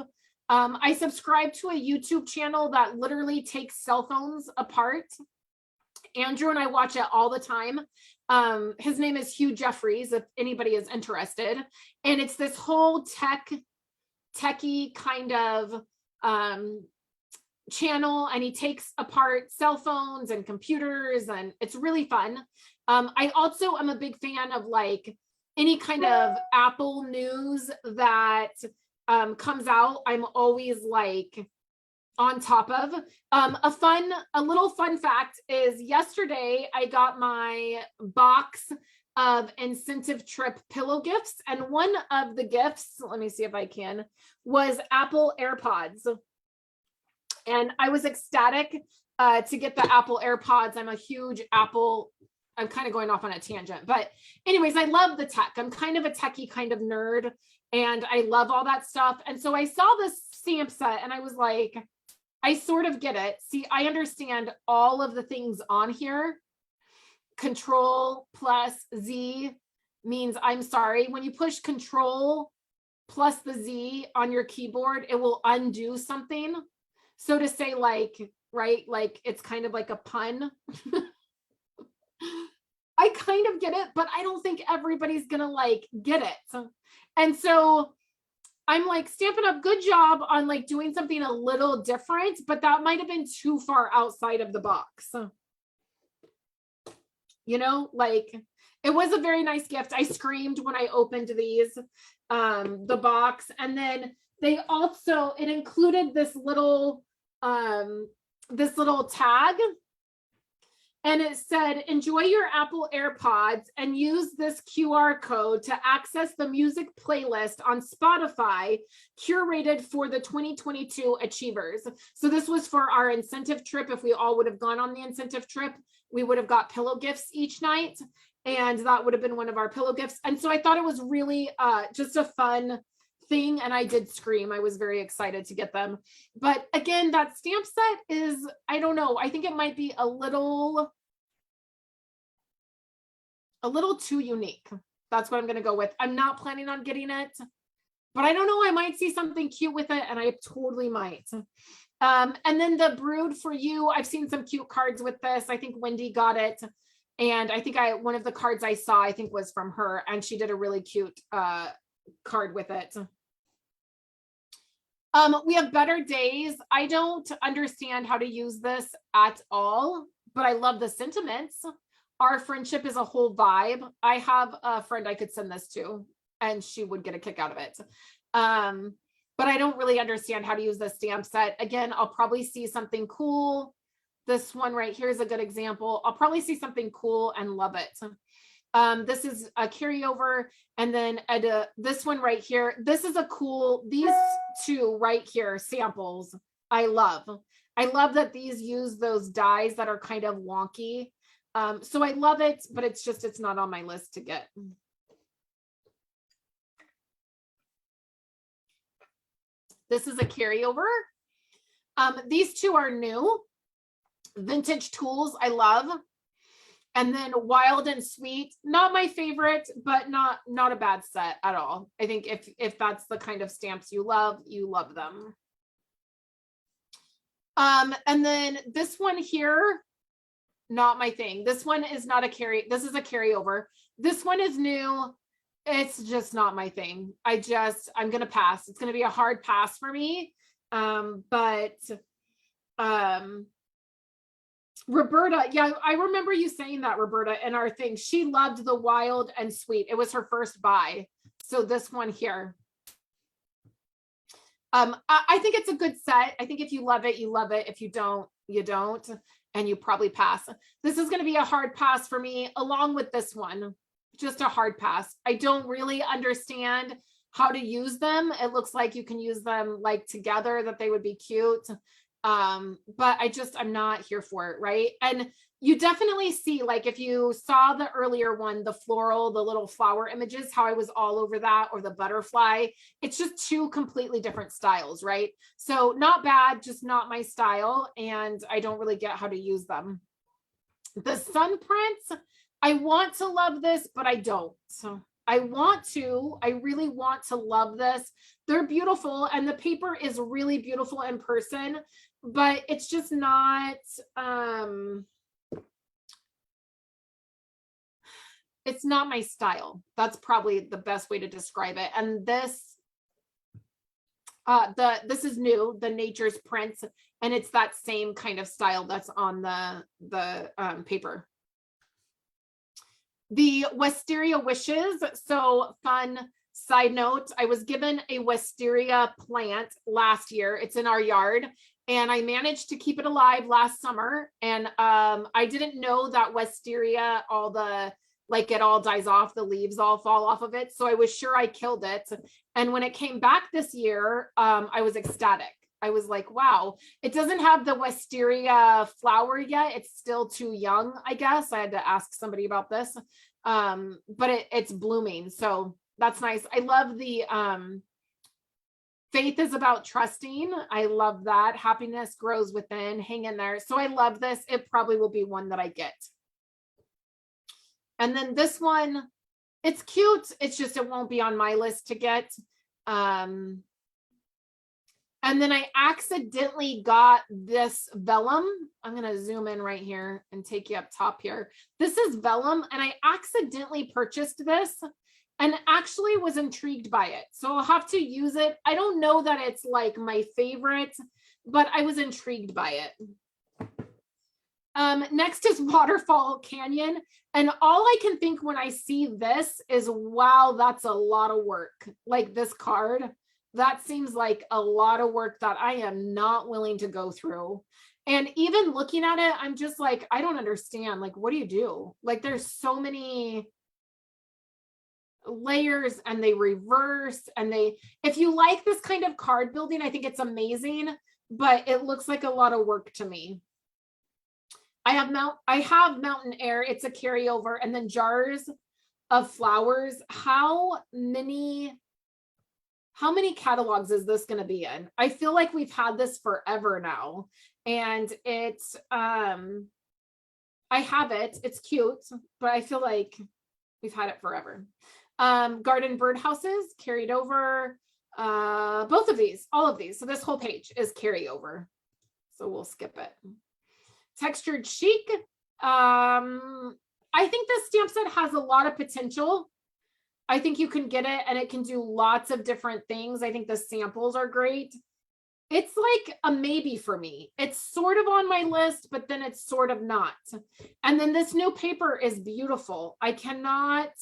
I subscribe to a YouTube channel that literally takes cell phones apart. Andrew and I watch it all the time. His name is Hugh Jeffries, if anybody is interested. And it's this whole techie kind of channel, and he takes apart cell phones and computers, and it's really fun. I also am a big fan of like any kind of Apple news that comes out. I'm always like on top of. A little fun fact is yesterday I got my box of incentive trip pillow gifts, and one of the gifts, let me see if I can, was Apple AirPods. And I was ecstatic to get the Apple AirPods. I'm a huge Apple, I'm kind of going off on a tangent, but anyways, I love the tech. I'm kind of a techie kind of nerd, and I love all that stuff. And so I saw this stamp set and I was like, I sort of get it. See, I understand all of the things on here. Control plus Z means I'm sorry. When you push Control plus the Z on your keyboard, it will undo something. So to say like, right, like it's kind of like a pun. I kind of get it, but I don't think everybody's gonna like get it. And so I'm like, Stampin' Up, good job on like doing something a little different, but that might have been too far outside of the box. You know, like it was a very nice gift. I screamed when I opened these, the box. And then they also, it included this little tag. And it said, enjoy your Apple AirPods and use this QR code to access the music playlist on Spotify curated for the 2022 Achievers. So this was for our incentive trip. If we all would have gone on the incentive trip, we would have got pillow gifts each night. And that would have been one of our pillow gifts. And so I thought it was really just a fun thing. And I did scream. I was very excited to get them. But again, that stamp set is, I don't know, I think it might be a little too unique. That's what I'm going to go with. I'm not planning on getting it, but I don't know. I might see something cute with it, and I totally might. And then the Brood for You, I've seen some cute cards with this. I think Wendy got it. And I think one of the cards I saw, I think was from her, and she did a really cute card with it. We have Better Days. I don't understand how to use this at all, but I love the sentiments. Our friendship is a whole vibe. I have a friend I could send this to, and she would get a kick out of it. But I don't really understand how to use the stamp set. Again, I'll probably see something cool. This one right here is a good example. I'll probably see something cool and love it. This is a carryover. And then this one right here, this is a cool, these two right here, samples, I love. I love that these use those dies that are kind of wonky. So I love it, but it's not on my list to get. This is a carryover. These two are new. Vintage Tools, I love. And then Wild and Sweet, not my favorite, but not a bad set at all. I think if that's the kind of stamps you love them. And then this one here, not my thing. This one is not a this is a carryover. This one is new. It's just not my thing. I'm going to pass. It's going to be a hard pass for me. Roberta, yeah, I remember you saying that, Roberta, in our thing. She loved the Wild and Sweet. It was her first buy. So this one here. I think it's a good set. I think if you love it, you love it. If you don't, you don't. And you probably pass. This is going to be a hard pass for me, along with this one. just a hard pass. I don't really understand how to use them. It looks like you can use them like together, that they would be cute. But I'm not here for it, right? And you definitely see, like if you saw the earlier one, the floral, the little flower images, how I was all over that, or the butterfly. It's just two completely different styles, right? So not bad, just not my style. And I don't really get how to use them. The sun prints, I want to love this, but I don't. So I really want to love this. They're beautiful and the paper is really beautiful in person, but it's just not, it's not my style. That's probably the best way to describe it. And this, this is new, the Nature's Prints, and it's that same kind of style that's on the paper. The Wisteria Wishes. So fun side note, I was given a wisteria plant last year. It's in our yard and I managed to keep it alive last summer. And I didn't know that wisteria, all the, like it all dies off, the leaves all fall off of it. So I was sure I killed it. And when it came back this year, I was ecstatic. I was like, wow, it doesn't have the wisteria flower yet. It's still too young, I guess. I had to ask somebody about this, but it's blooming. So that's nice. I love the faith is about trusting. I love that. Happiness grows within, hang in there. So I love this. It probably will be one that I get. And then this one, it's cute. It's just, it won't be on my list to get. And then I accidentally got this Vellum. I'm going to zoom in right here and take you up top here. This is Vellum, and I accidentally purchased this and actually was intrigued by it. So I'll have to use it. I don't know that it's like my favorite, but I was intrigued by it. Next is Waterfall Canyon. And all I can think when I see this is, wow, that's a lot of work. Like this card. That seems like a lot of work that I am not willing to go through. And even looking at it, I'm just like, I don't understand. Like, what do you do? Like, there's so many layers and they reverse and if you like this kind of card building, I think it's amazing, but it looks like a lot of work to me. I have Mountain Air. It's a carryover, and then Jars of Flowers. How many catalogs is this going to be in? I feel like we've had this forever now, and it's I have it. It's cute, but I feel like we've had it forever. Garden Birdhouses carried over. Both of these, all of these. So this whole page is carryover. So we'll skip it. Textured Chic. I think this stamp set has a lot of potential. I think you can get it and it can do lots of different things. I think the samples are great. It's like a maybe for me. It's sort of on my list, but then it's sort of not. And then this new paper is beautiful. I cannot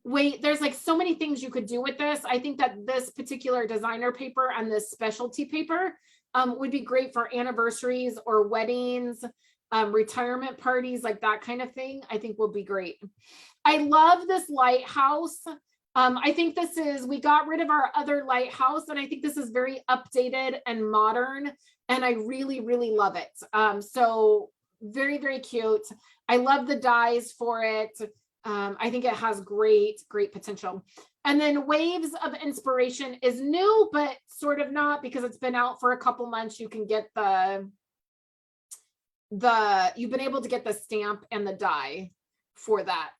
wait. There's like so many things you could do with this. I think that this particular designer paper and this specialty paper would be great for anniversaries or weddings, retirement parties, like that kind of thing. I think will be great. I love this Lighthouse. I think this is, we got rid of our other Lighthouse, and I think this is very updated and modern, and I really, really love it. So very, very cute. I love the dies for it. I think it has great, great potential. And then Waves of Inspiration is new, but sort of not, because it's been out for a couple months. You can get you've been able to get the stamp and the die for that.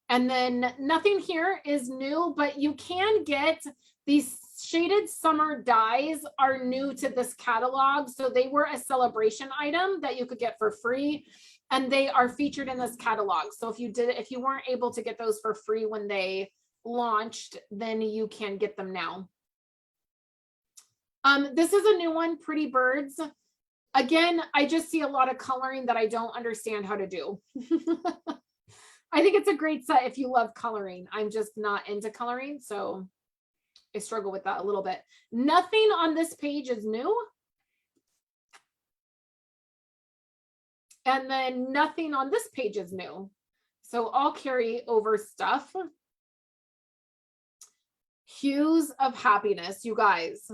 And then nothing here is new, but you can get these shaded summer dies are new to this catalog. So they were a celebration item that you could get for free, and they are featured in this catalog. So if you weren't able to get those for free when they launched, then you can get them now. This is a new one, Pretty Birds. Again, I just see a lot of coloring that I don't understand how to do. I think it's a great set if you love coloring. I'm just not into coloring, so I struggle with that a little bit. Nothing on this page is new. And then nothing on this page is new. So all carryover stuff. Hues of Happiness, you guys.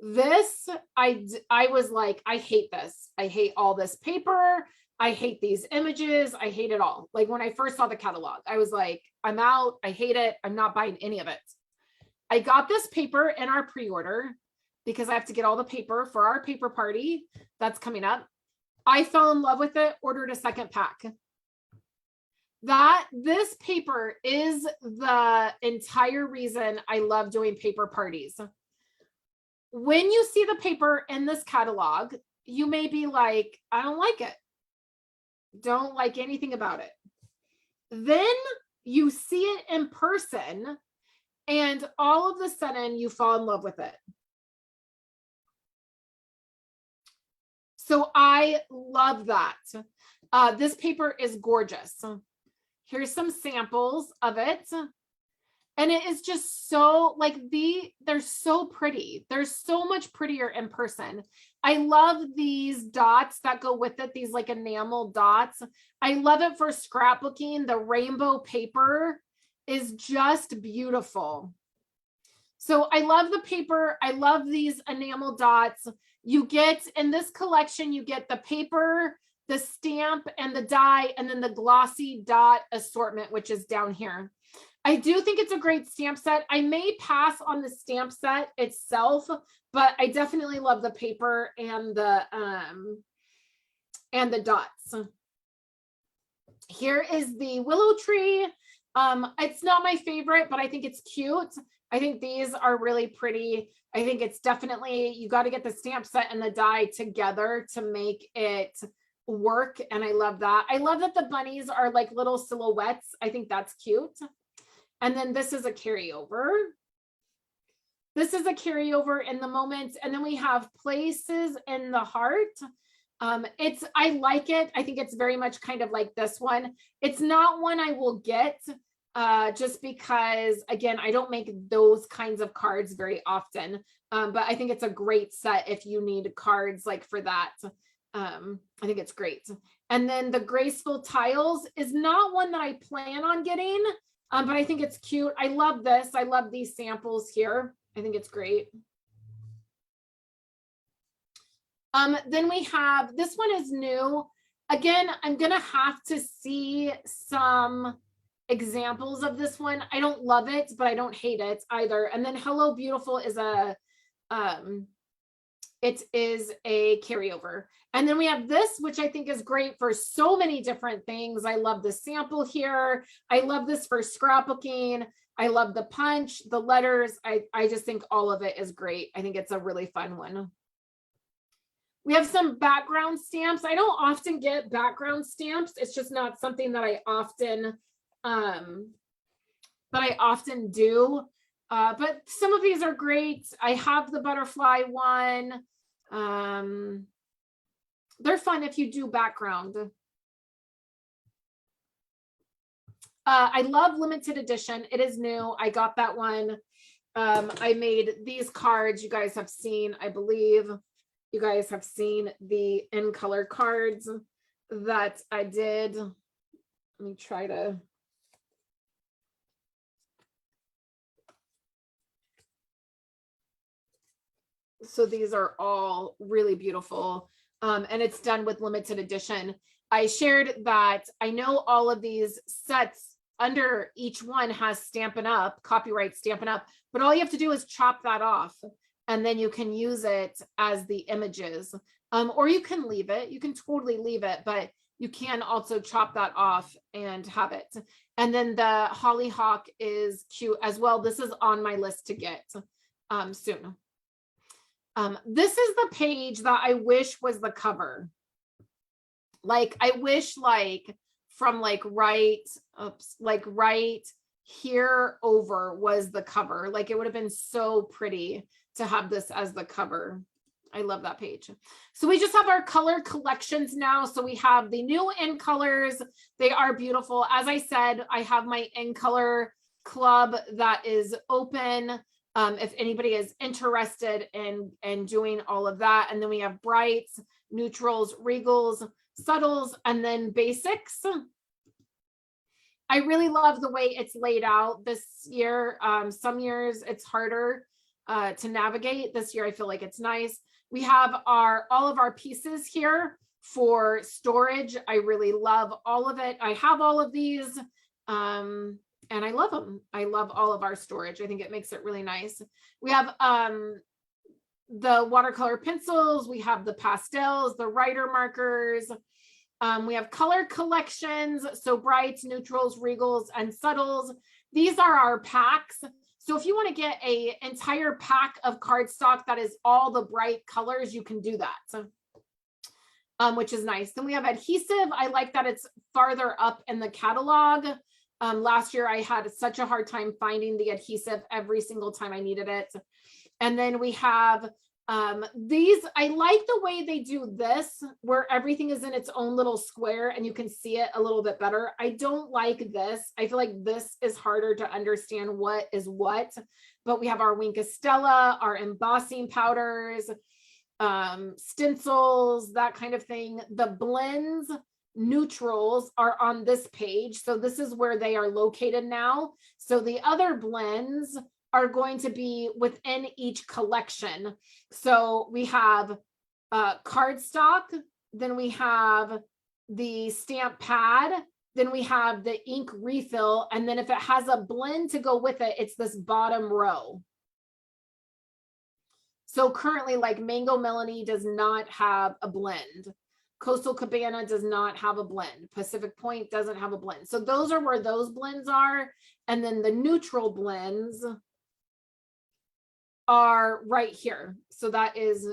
This, I was like, I hate this. I hate all this paper. I hate these images. I hate it all. Like when I first saw the catalog, I was like, I'm out. I hate it. I'm not buying any of it. I got this paper in our pre-order because I have to get all the paper for our paper party that's coming up. I fell in love with it, ordered a second pack. This paper is the entire reason I love doing paper parties. When you see the paper in this catalog, you may be like, I don't like it. Don't like anything about it. Then you see it in person and all of a sudden you fall in love with it. So I love that. This paper is gorgeous. Here's some samples of it. And it is just so like they're so pretty. They're so much prettier in person. I love these dots that go with it, these like enamel dots. I love it for scrapbooking. The rainbow paper is just beautiful. So I love the paper. I love these enamel dots. You get in this collection, you get the paper, the stamp and the die, and then the glossy dot assortment, which is down here. I do think it's a great stamp set. I may pass on the stamp set itself, but I definitely love the paper and the dots. Here is the Willow Tree. It's not my favorite, but I think it's cute. I think these are really pretty. I think it's definitely, you got to get the stamp set and the die together to make it work. And I love that. I love that the bunnies are like little silhouettes. I think that's cute. And then this is a carryover. This is a carryover in the moment. And then we have Places in the Heart. I like it. I think it's very much kind of like this one. It's not one I will get just because, again, I don't make those kinds of cards very often. But I think it's a great set if you need cards like for that. I think it's great. And then the Graceful Tiles is not one that I plan on getting, but I think it's cute. I love this. I love these samples here. I think it's great. Then we have, this one is new. Again, I'm going to have to see some examples of this one. I don't love it, but I don't hate it either. And then Hello Beautiful is it is a carryover. And then we have this, which I think is great for so many different things. I love the sample here. I love this for scrapbooking. I love the punch, the letters. I just think all of it is great. I think it's a really fun one. We have some background stamps. I don't often get background stamps. It's just not something that I often do. But some of these are great. I have the butterfly one. They're fun if you do background. I love limited edition. It is new. I got that one. I made these cards you guys have seen, I believe. You guys have seen the in color cards that I did. Let me try to. So these are all really beautiful. And it's done with limited edition. I shared that I know all of these sets under each one has Stampin' Up, copyright Stampin' Up, but all you have to do is chop that off and then you can use it as the images. Or you can leave it. You can totally leave it, but you can also chop that off and have it. And then the Hollyhock is cute as well. This is on my list to get soon. This is the page that I wish was the cover. Like, I wish like from like right here over was the cover. Like it would have been so pretty to have this as the cover. I love that page. So we just have our color collections now. So we have the new in colors. They are beautiful. As I said, I have my in color club that is open. If anybody is interested in doing all of that. And then we have brights, neutrals, regals, subtles, and then basics. I really love the way it's laid out this year. Some years it's harder to navigate. This year I feel like it's nice. We have all of our pieces here for storage. I really love all of it. I have all of these and I love them. I love all of our storage. I think it makes it really nice. We have the watercolor pencils, we have the pastels, the writer markers. We have color collections, so brights, neutrals, regals, and subtles. These are our packs. So if you want to get an entire pack of cardstock that is all the bright colors, you can do that, which is nice. Then we have adhesive. I like that it's farther up in the catalog. Last year, I had such a hard time finding the adhesive every single time I needed it. And then we have these. I like the way they do this, where everything is in its own little square and you can see it a little bit better. I don't like this. I feel like this is harder to understand what is what, but we have our Wink of Stella, our embossing powders, stencils, that kind of thing. The blends, neutrals are on this page. So this is where they are located now. So the other blends are going to be within each collection. So we have cardstock, then we have the stamp pad, then we have the ink refill, and then if it has a blend to go with it, it's this bottom row. So currently, like Mango Melanie does not have a blend. Coastal Cabana does not have a blend. Pacific Point doesn't have a blend. So those are where those blends are. And then the neutral blends are right here. So that is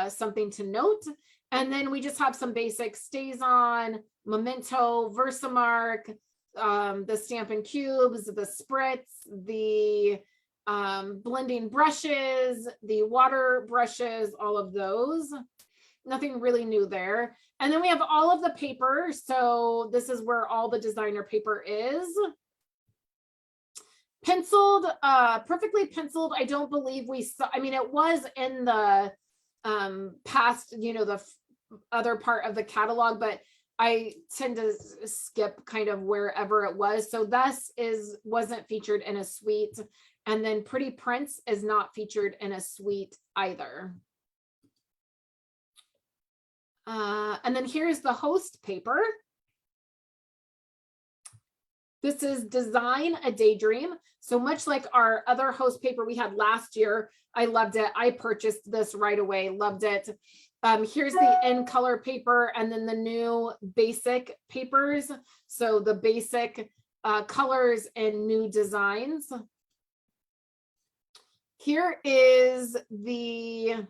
something to note. And then we just have some basic Stays On, Memento, Versamark, the Stampin' Cubes, the Spritz, the blending brushes, the water brushes, all of those. Nothing really new there. And then we have all of the paper. So this is where all the designer paper is. Penciled, perfectly penciled. I don't believe we saw, I mean, it was in the past, you know, the other part of the catalog, but I tend to skip kind of wherever it was. So this wasn't featured in a suite. And then Pretty Prince is not featured in a suite either. And then here's the host paper. This is Design a Daydream. So much like our other host paper we had last year, I loved it. I purchased this right away, loved it. Here's the in color paper and then the new basic papers. So the basic colors and new designs. Here is the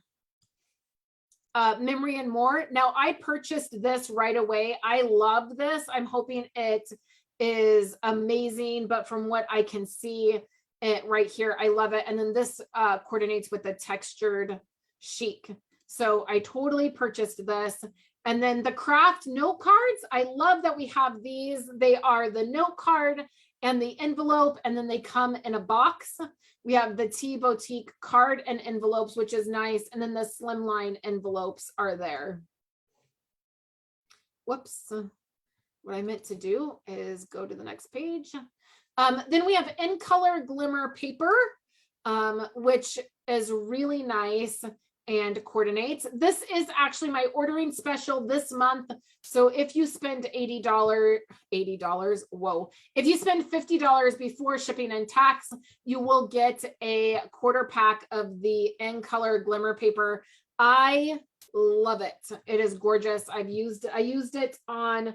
Memory and More. Now I purchased this right away. I love this. I'm hoping it is amazing, but from what I can see it right here, I love it. And then this coordinates with the textured Chic. So I totally purchased this. And then the craft note cards. I love that we have these. They are the note card and the envelope, and then they come in a box. We have the Tea Boutique card and envelopes, which is nice. And then the slimline envelopes are there. Whoops. What I meant to do is go to the next page. Then we have in color glimmer paper, which is really nice and coordinates. This is actually my ordering special this month. So if you spend $80, whoa. If you spend $50 before shipping and tax, you will get a quarter pack of the in color glimmer paper. I love it. It is gorgeous. I used it on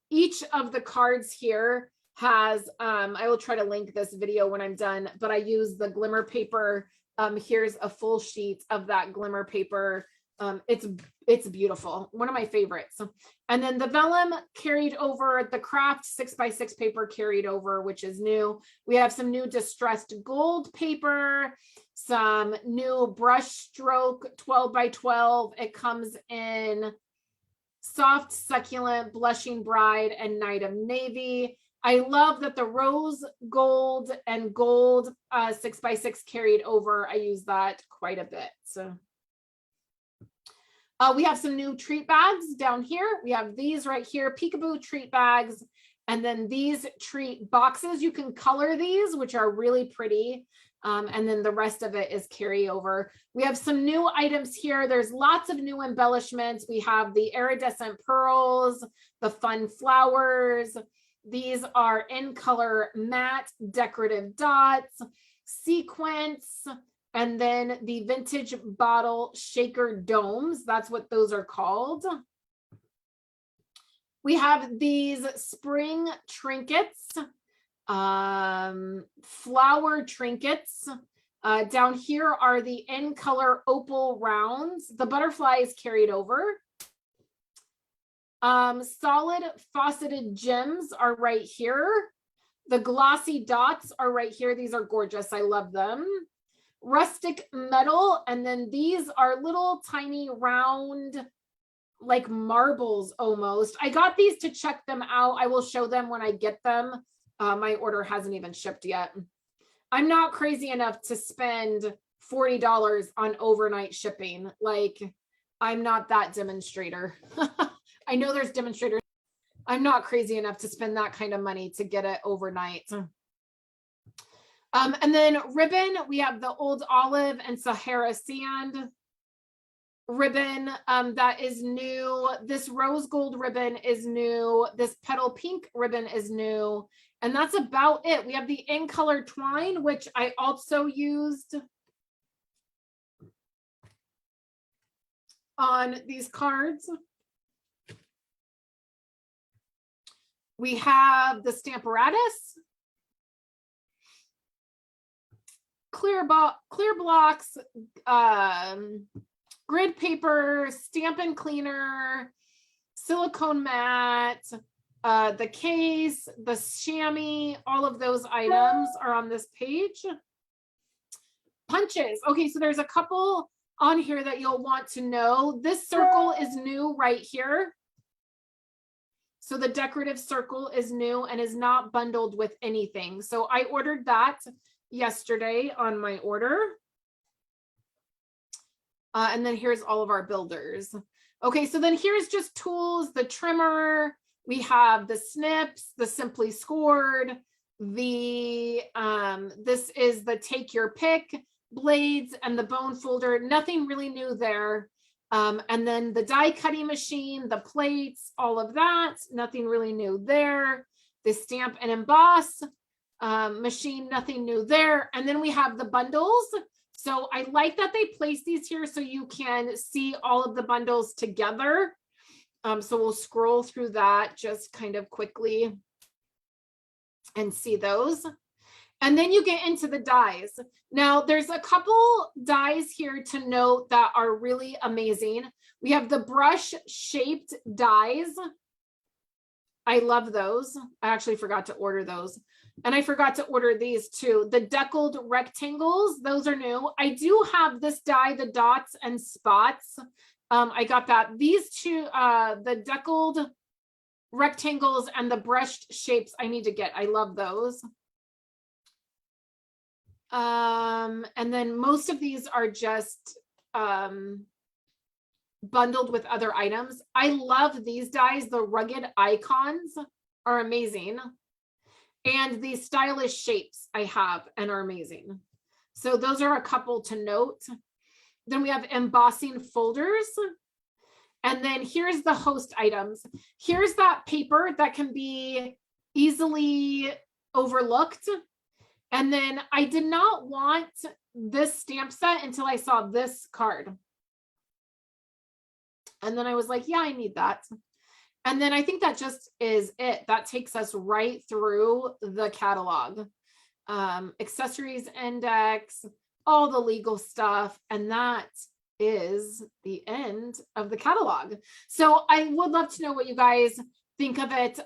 each of the cards here has, I will try to link this video when I'm done, but I use the glimmer paper. Here's a full sheet of that glimmer paper. It's beautiful. One of my favorites. And then the vellum carried over, the craft 6x6 paper carried over, which is new. We have some new distressed gold paper, some new brush stroke 12x12. It comes in soft, succulent, blushing bride, and night of navy. I love that the rose gold and gold 6x6 carried over. I use that quite a bit. So we have some new treat bags down here. We have these right here, Peekaboo treat bags. And then these treat boxes, you can color these, which are really pretty. And then the rest of it is carryover. We have some new items here. There's lots of new embellishments. We have the iridescent pearls, the fun flowers. These are in color matte decorative dots, sequence, and then the vintage bottle shaker domes. That's what those are called. We have these spring trinkets, flower trinkets. Down here are the in color opal rounds. The butterflies carried over. Solid Fauceted Gems are right here. The glossy dots are right here. These are gorgeous. I love them. Rustic metal. And then these are little tiny round, like marbles almost. I got these to check them out. I will show them when I get them. My order hasn't even shipped yet. I'm not crazy enough to spend $40 on overnight shipping. Like, I'm not that demonstrator. I know there's demonstrators. I'm not crazy enough to spend that kind of money to get it overnight. And then ribbon, we have the Old Olive and Sahara Sand ribbon that is new. This rose gold ribbon is new. This petal pink ribbon is new. And that's about it. We have the in color twine, which I also used on these cards. We have the Stamparatus, clear blocks, grid paper, Stampin' cleaner, silicone mat, the case, the chamois, all of those items are on this page. Punches. Okay, so there's a couple on here that you'll want to know. This circle is new right here. So the decorative circle is new and is not bundled with anything. So I ordered that yesterday on my order. And then here's all of our builders. Okay, so then here's just tools, the trimmer. We have the snips, the Simply Scored, the, this is the Take Your Pick, blades, and the bone folder. Nothing really new there. And then the die cutting machine, the plates, all of that, nothing really new there. The stamp and emboss machine, nothing new there. And then we have the bundles. So I like that they place these here so you can see all of the bundles together. So we'll scroll through that just kind of quickly and see those. And then you get into the dies. Now there's a couple dies here to note that are really amazing. We have the brush shaped dies. I love those. I actually forgot to order those. And I forgot to order these too. The deckled rectangles, those are new. I do have this die, the dots and spots. I got that. These two, the deckled rectangles and the brushed shapes I need to get. I love those. And then most of these are just bundled with other items. I love these dies. The rugged icons are amazing. And these stylish shapes I have and are amazing. So those are a couple to note. Then we have embossing folders. And then here's the host items. Here's that paper that can be easily overlooked. And then I did not want this stamp set until I saw this card. And then I was like, yeah, I need that. And then I think that just is it. That takes us right through the catalog. Accessories index, all the legal stuff. And that is the end of the catalog. So I would love to know what you guys think of it.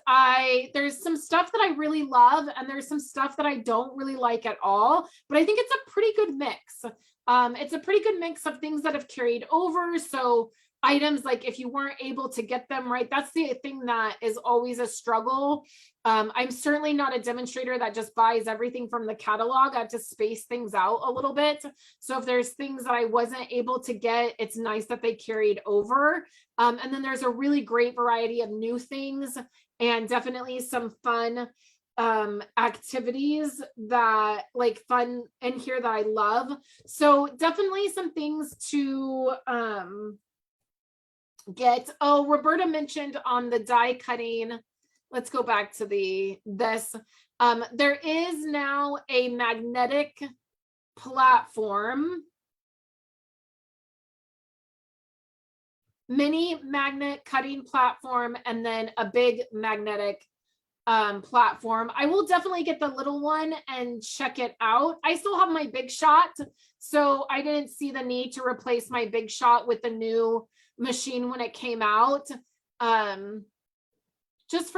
There's some stuff that I really love and there's some stuff that I don't really like at all, but I think it's a pretty good mix. It's a pretty good mix of things that have carried over. So items like if you weren't able to get them right, that's the thing that is always a struggle. I'm certainly not a demonstrator that just buys everything from the catalog. I have to space things out a little bit. So if there's things that I wasn't able to get, it's nice that they carried over. And then there's a really great variety of new things and definitely some fun activities that like fun in here that I love. So definitely some things to get. Oh, Roberta mentioned on the die cutting. Let's go back to this. There is now a magnetic platform, mini magnet cutting platform, and then a big magnetic platform. I will definitely get the little one and check it out. I still have my Big Shot, so I didn't see the need to replace my Big Shot with the new machine when it came out. Just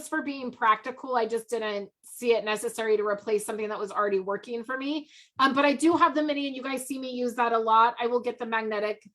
for being practical, I just didn't see it necessary to replace something that was already working for me. But I do have the mini, and you guys see me use that a lot. I will get the magnetic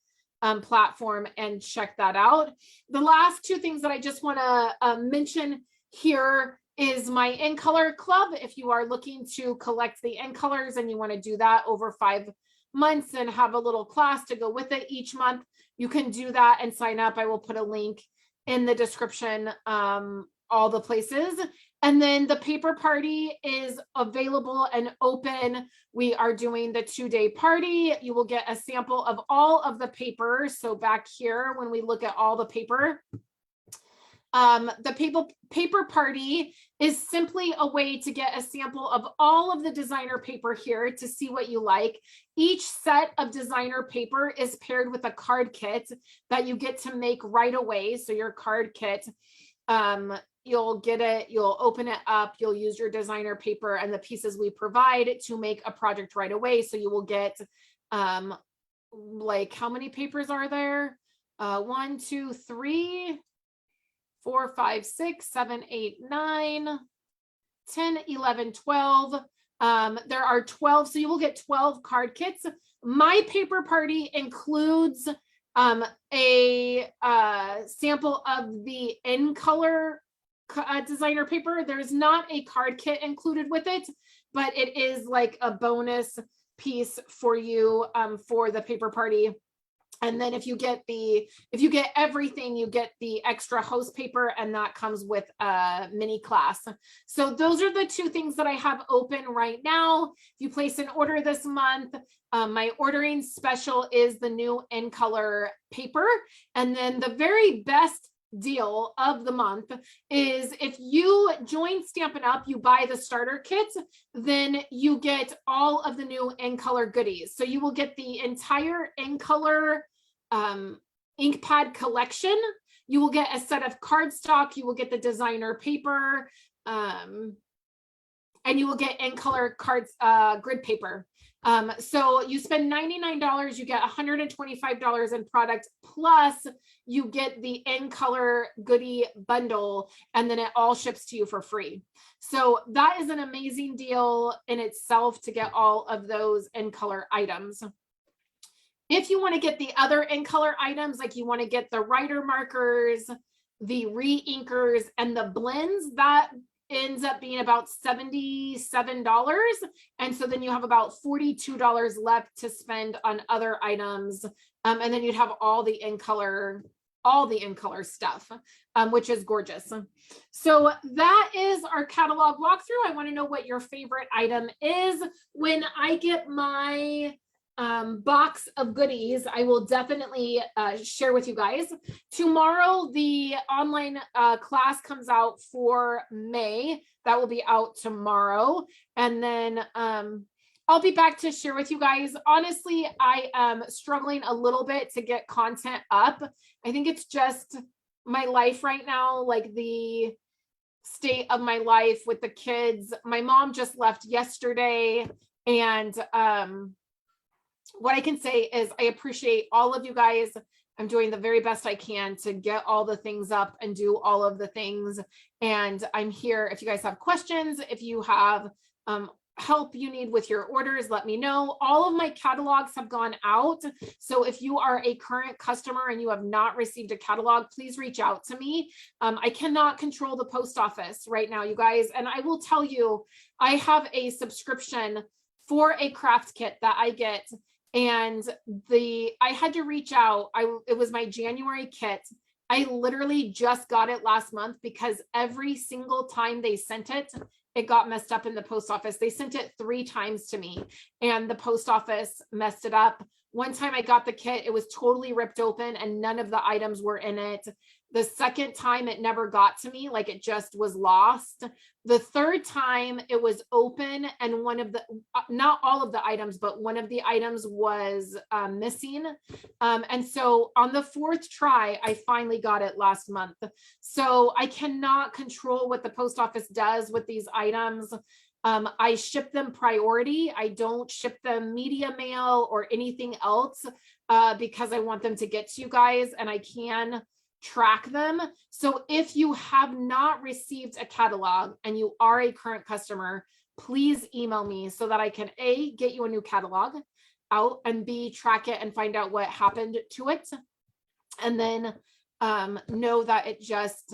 platform and check that out. The last two things that I just want to mention here is my in color club. If you are looking to collect the in colors and you want to do that over 5 months and have a little class to go with it each month, you can do that and sign up. I will put a link in the description, all the places. And then the paper party is available and open. We are doing the 2-day party. You will get a sample of all of the paper. So back here, when we look at all the paper, the paper party is simply a way to get a sample of all of the designer paper here to see what you like. Each set of designer paper is paired with a card kit that you get to make right away. So your card kit, you'll get it, you'll open it up, you'll use your designer paper and the pieces we provide to make a project right away. So you will get, like, how many papers are there? 1, 2, 3, 4, 5, 6, 7, 8, 9, 10, 11, 12. There are 12, so you will get 12 card kits. My paper party includes a sample of the in color designer paper. There's not a card kit included with it, but it is like a bonus piece for you for the paper party. And then if you get everything, you get the extra host paper, and that comes with a mini class. So those are the two things that I have open right now. If you place an order this month, my ordering special is the new in color paper. And then the very best deal of the month is if you join Stampin' Up, you buy the starter kit, then you get all of the new in color goodies. So you will get the entire in color ink pad collection. You will get a set of cardstock, you will get the designer paper, and you will get in color cards, grid paper. So you spend $99, you get $125 in product, plus you get the in color goodie bundle, and then it all ships to you for free. So that is an amazing deal in itself to get all of those in color items. If you want to get the other in color items, like you want to get the writer markers, the re-inkers, and the blends, that ends up being about $77. And so then you have about $42 left to spend on other items. And then you'd have all the in color stuff, which is gorgeous. So that is our catalog walkthrough. I want to know what your favorite item is. When I get my box of goodies, I will definitely share with you guys. Tomorrow, the online class comes out for May. That will be out tomorrow. And then I'll be back to share with you guys. Honestly, I am struggling a little bit to get content up. I think it's just my life right now, like the state of my life with the kids. My mom just left yesterday, and what I can say is I appreciate all of you guys. I'm doing the very best I can to get all the things up and do all of the things. And I'm here if you guys have questions, if you have help you need with your orders, let me know. All of my catalogs have gone out. So if you are a current customer and you have not received a catalog, please reach out to me. I cannot control the post office right now, you guys. And I will tell you, I have a subscription for a craft kit that I get. And I had to reach out. It was my January kit, I literally just got it last month because every single time they sent it, it got messed up in the post office. They sent it 3 times to me and the post office messed it up. One time I got the kit, it was totally ripped open and none of the items were in it. The second time it never got to me, like it just was lost. The third time it was open and one of the, not all of the items, but one of the items was missing. And so on the 4th try, I finally got it last month. So I cannot control what the post office does with these items. I ship them priority. I don't ship them media mail or anything else because I want them to get to you guys and I can track them. So if you have not received a catalog and you are a current customer, please email me so that I can A, get you a new catalog out, and B, track it and find out what happened to it. And then know that it just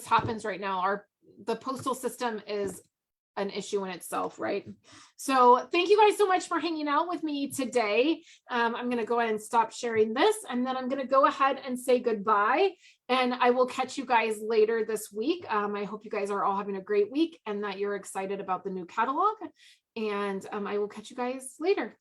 happens right now. The postal system is an issue in itself, right? So thank you guys so much for hanging out with me today. I'm going to go ahead and stop sharing this, and then I'm going to go ahead and say goodbye, and I will catch you guys later this week. I hope you guys are all having a great week and that you're excited about the new catalog, and I will catch you guys later.